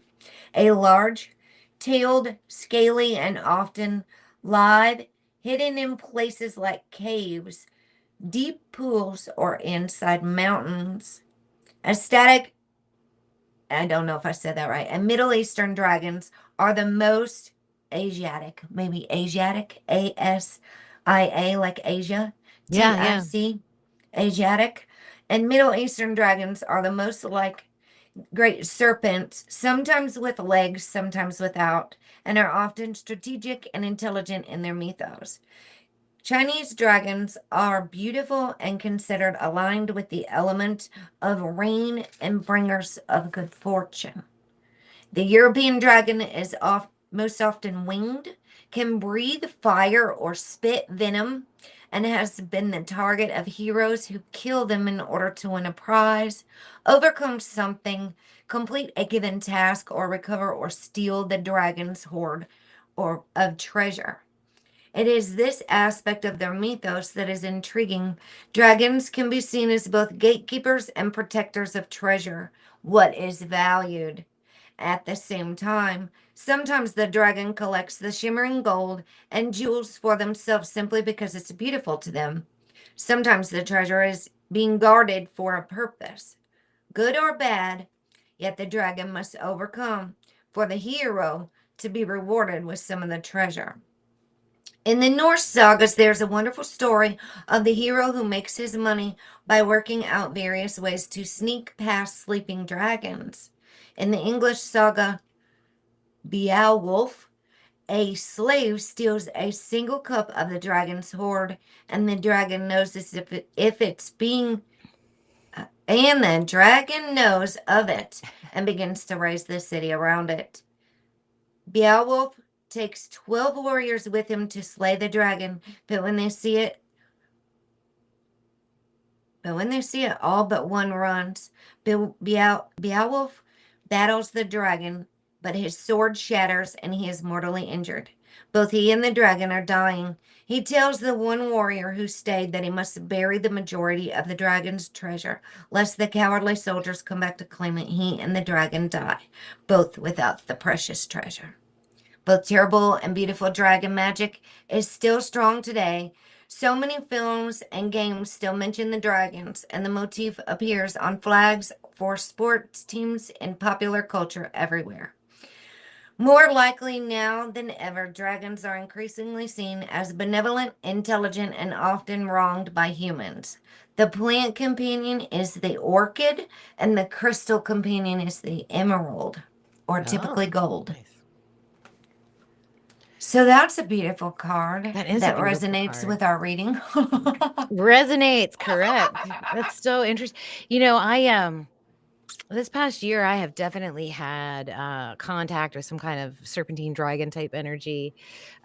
a large, tailed, scaly, and often live, hidden in places like caves, deep pools, or inside mountains. Aesthetic, I don't know if I said that right, and Middle Eastern dragons are the most Asiatic, maybe Asiatic, ASIA, like Asia, Yeah, yeah. TIC, Asiatic. And Middle Eastern dragons are the most like great serpents, sometimes with legs, sometimes without, and are often strategic and intelligent in their mythos. Chinese dragons are beautiful and considered aligned with the element of rain and bringers of good fortune. The European dragon is most often winged, can breathe fire or spit venom, and has been the target of heroes who kill them in order to win a prize, overcome something, complete a given task, or recover or steal the dragon's hoard or of treasure. It is this aspect of their mythos that is intriguing. Dragons can be seen as both gatekeepers and protectors of treasure, what is valued. At the same time, sometimes the dragon collects the shimmering gold and jewels for themselves simply because it's beautiful to them. Sometimes the treasure is being guarded for a purpose, good or bad, yet the dragon must overcome for the hero to be rewarded with some of the treasure. In the Norse sagas, there's a wonderful story of the hero who makes his money by working out various ways to sneak past sleeping dragons. In the English saga Beowulf, a slave steals a single cup of the dragon's hoard, and the dragon knows if it's being and the dragon knows of it and begins to raise the city around it. Beowulf takes 12 warriors with him to slay the dragon, but when they see it, all but one runs. Beowulf battles the dragon, but his sword shatters and he is mortally injured. Both he and the dragon are dying. He tells the one warrior who stayed that he must bury the majority of the dragon's treasure, lest the cowardly soldiers come back to claim it. He and the dragon die, both without the precious treasure. Both terrible and beautiful dragon magic is still strong today. So many films and games still mention the dragons, and the motif appears on flags for sports teams in popular culture everywhere. More likely now than ever, dragons are increasingly seen as benevolent, intelligent, and often wronged by humans. The plant companion is the orchid, and the crystal companion is the emerald, or typically Oh, gold. nice. So that's a beautiful card That is a that beautiful resonates card. with our reading. Resonates, correct. That's so interesting. I this past year I have definitely had contact with some kind of serpentine dragon type energy,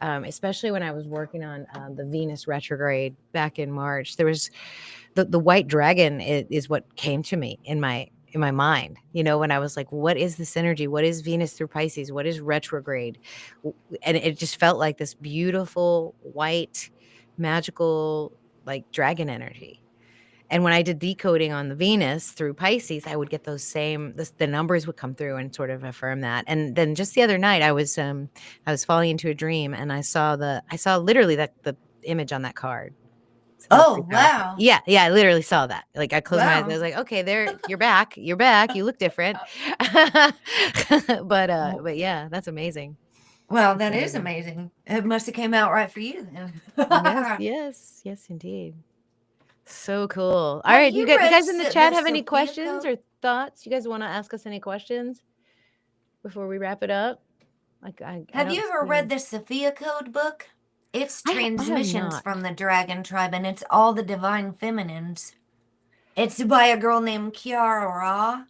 especially when I was working on the Venus retrograde back in March. There was the white dragon is what came to me in my mind, when I was like, what is this energy? What is Venus through Pisces? What is retrograde? And it just felt like this beautiful white magical like dragon energy. And when I did decoding on the Venus through Pisces, I would get those the numbers would come through and sort of affirm that. And then just the other night I was falling into a dream and I saw literally that the image on that card. So that was Oh, pretty powerful. wow. Yeah, yeah, I literally saw that. Like, I closed my eyes, I Wow. was like, "Okay, there you're back, you look different." But yeah, that's amazing. Well, That's that is amazing. amazing. It must have came out right for you then. Yes, yes, yes, indeed. So cool. Have Alright, you you read guys in the the chat have any Sophia questions Code? or thoughts? You guys wanna ask us any questions before we wrap it up? Like, I Have don't you ever see read any. the Sophia Code book? It's I have transmissions not. from the dragon tribe, and it's all the divine feminines. It's by a girl named Kiara.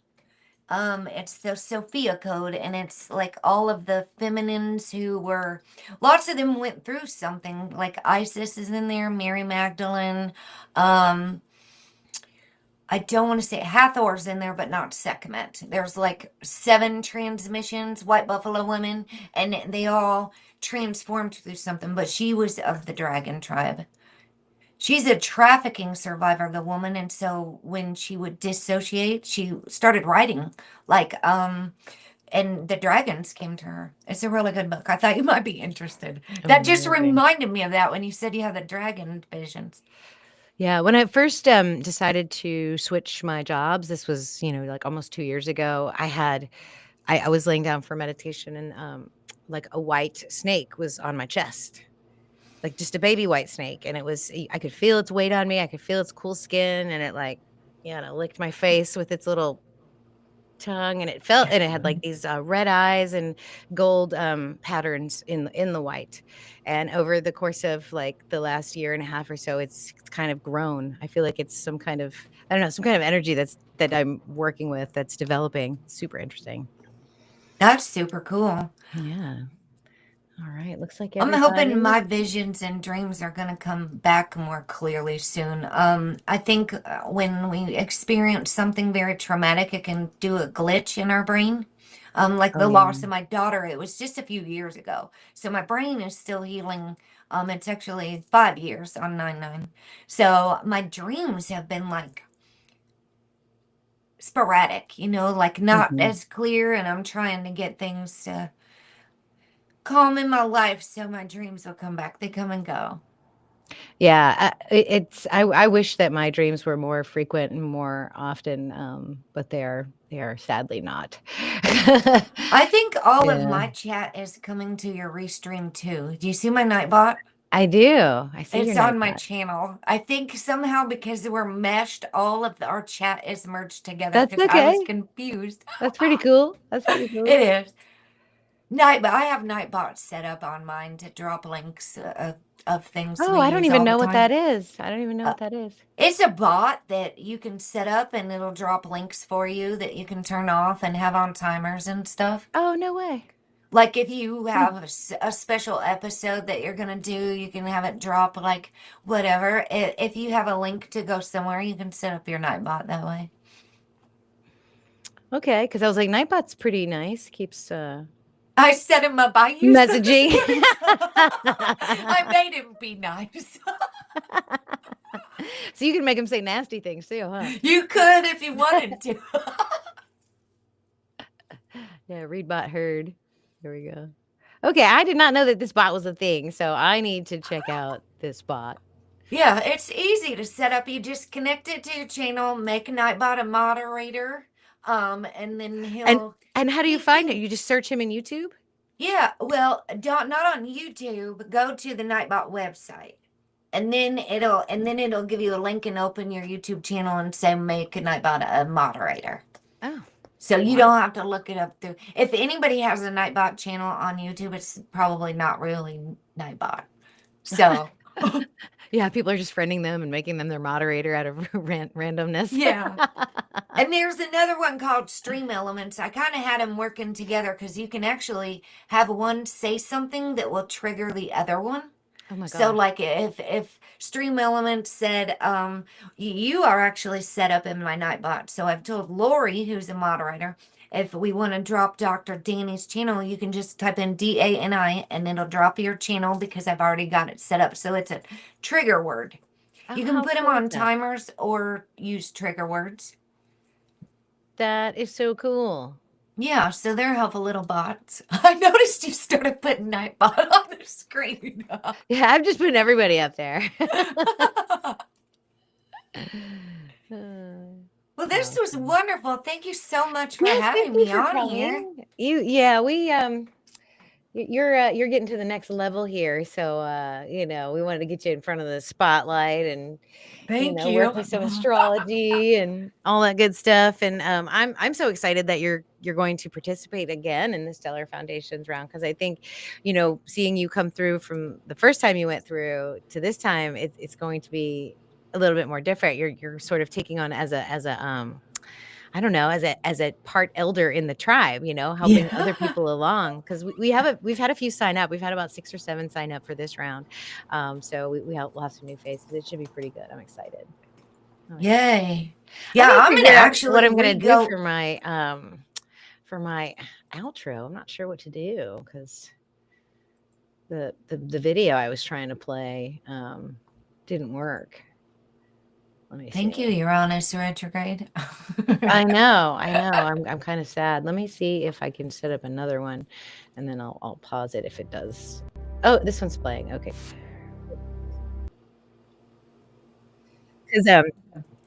It's the Sophia Code, and it's like all of the feminines who were, lots of them went through something. Like Isis is in there, Mary Magdalene. Um, I don't want to say Hathor's in there, but not Sekhmet. There's like 7 transmissions, white buffalo women, and they all transformed through something. But she was of the dragon tribe. She's a trafficking survivor, the woman, and so when she would dissociate, she started writing like and the dragons came to her. It's a really good book. I thought you might be interested. That just Amazing. reminded me of that when you said you had the dragon visions. Yeah, when I first, decided to switch my jobs, this was, like, almost 2 years ago, I was laying down for meditation and, like, a white snake was on my chest, like, just a baby white snake, and I could feel its weight on me, I could feel its cool skin, and it, like, licked my face with its little tongue, and it had, like, these, red eyes and gold, patterns in the white, and over the course of, like, the last year and a half or so, it's kind of grown. I feel like it's some kind of I don't know, some kind of energy that I'm working with that's developing. Super interesting. That's super cool. Yeah. Alright, looks like I'm hoping everybody. my visions and dreams are going to come back more clearly soon. I think when we experience something very traumatic, it can do a glitch in our brain. Like Oh, the yeah. loss of my daughter, it was just a few years ago. So my brain is still healing. It's actually 5 years on 9/9. So my dreams have been like sporadic, like not Mhm. as clear. And I'm trying to get things to calm in my life so my dreams will come back. They come and go. Yeah, I wish that my dreams were more frequent and more often, but they are sadly not. I think all of Yeah. my chat is coming to your restream too. Do you see my Nightbot? I do. I see your It's on my Nightbot. channel. I think somehow because we're meshed, all of our chat is merged together That's because I was okay. confused. That's pretty cool. That's pretty It cool. is. Nightbot. I have Nightbot set up on mine to drop links of things Oh, we I don't use even all the know what time. that is. I don't even know Uh, what that is. it's a bot that you can set up and it'll drop links for you that you can turn off and have on timers and stuff. Oh, no way. Like if you Hmm. have a special episode that you're gonna do, you can have it drop like whatever. If you have a link to go somewhere, you can set up your Nightbot that way. Okay, because I was like, Nightbot's pretty nice. Keeps I set him up. I use them this messaging. morning. I made him be nice. So you can make him say nasty things too, huh? You could if you wanted to. Yeah, read bot heard. There we go. Okay, I did not know that this bot was a thing, so I need to check out this bot. Yeah, it's easy to set up. You just connect it to your channel, make a Nightbot a moderator, and then And he'll and how do you he find it? can You just search him in YouTube? yeah, well, don't not on YouTube, go to the Nightbot website. And then it'll give you a link and open your YouTube channel and say make a Nightbot a moderator. Oh, So you wow. don't have to look it up through. If anybody has a Nightbot channel on YouTube, it's probably not really Nightbot. So Yeah, people are just friending them and making them their moderator out of randomness. yeah. And there's another one called Stream Elements. I kind of had them working together because you can actually have one say something that will trigger the other one. Oh my So gosh. like if Stream Elements said, you are actually set up in my Nightbot. So I've told Lori, who's a moderator, if we want to drop Dr. Dani's channel, you can just type in DANI and it'll drop your channel because I've already got it set up. So it's a trigger word. Oh, You can how put them cool is on that? timers or use trigger words. That is so cool. Yeah, so they're helpful little bots. I noticed you started putting Nightbot on the screen. Yeah, I've just put everybody up there. Well, this was Awesome. wonderful. Thank you so much for Yes, thank having you me for on here. coming. Yeah, you're getting to the next level here, so we wanted to get you in front of the spotlight and Thank work you. with some astrology and all that good stuff. And I'm so excited that you're going to participate again in the Stellar Foundations round, because I think, seeing you come through from the first time you went through to this time, it's going to be a little bit more different. You're sort of taking on as a I don't know, as a part elder in the tribe, helping other Yeah. people along, because we've had a few sign up. We've had about 6 or 7 sign up for this round. So we'll have some new faces. It should be pretty good. I'm excited. I'm excited. Yay. I Yeah, need to I'm gonna figure out what actually I'm gonna do re-go. for my outro. I'm not sure what to do, because the video I was trying to play didn't work. Let me Thank see. you, Uranus retrograde. I know, I know. I'm kind of sad. Let me see if I can set up another one, and then I'll pause it if it does. Oh, this one's playing. Okay. Because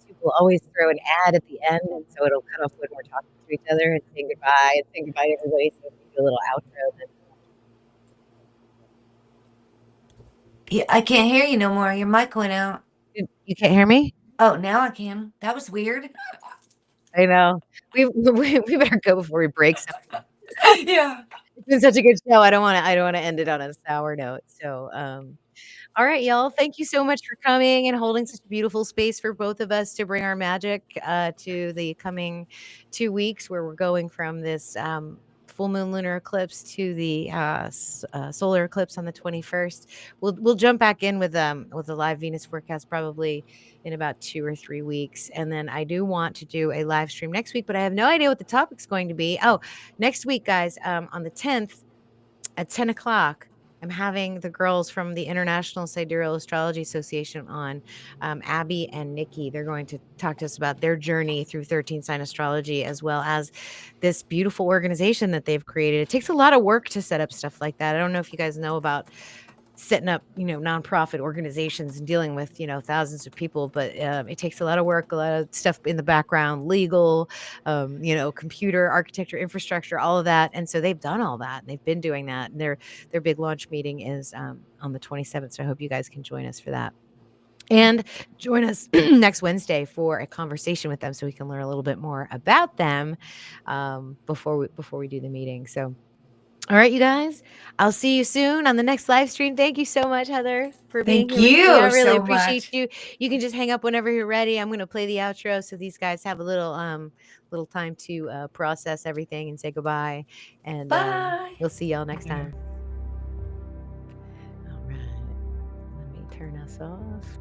people always throw an ad at the end, and so it'll cut off when we're talking to each other and saying goodbye to everybody. So if we do a little outro, then Yeah, I can't hear you no more. Your mic went out. you can't hear me. Oh, now I can. That was weird. I know. We better go before we break something. Yeah. It's been such a good show. I don't wanna end it on a sour note. So, all right, y'all. Thank you so much for coming and holding such a beautiful space for both of us to bring our magic to the coming 2 weeks, where we're going from this full moon lunar eclipse to the solar eclipse on the 21st. We'll jump back in with a live Venus forecast probably in about 2 or 3 weeks, and then I do want to do a live stream next week, but I have no idea what the topic's going to be. Oh, next week, guys, on the 10th at 10 o'clock. I'm having the girls from the International Sidereal Astrology Association on, Abby and Nikki. They're going to talk to us about their journey through 13 sign astrology, as well as this beautiful organization that they've created. It takes a lot of work to set up stuff like that. I don't know if you guys know about setting up, nonprofit organizations and dealing with, thousands of people, but it takes a lot of work, a lot of stuff in the background, legal, computer architecture, infrastructure, all of that. And so they've done all that, and they've been doing that. And their big launch meeting is on the 27th. So I hope you guys can join us for that. And join us next Wednesday for a conversation with them, so we can learn a little bit more about them before we do the meeting. So, all right, you guys, I'll see you soon on the next live stream. Thank you so much, Heather, for being Thank here with me. I you really so appreciate much. you. You can just hang up whenever you're ready. I'm going to play the outro so these guys have a little time to process everything and say goodbye. And Bye. we'll see y'all next time. All right. Let me turn us off.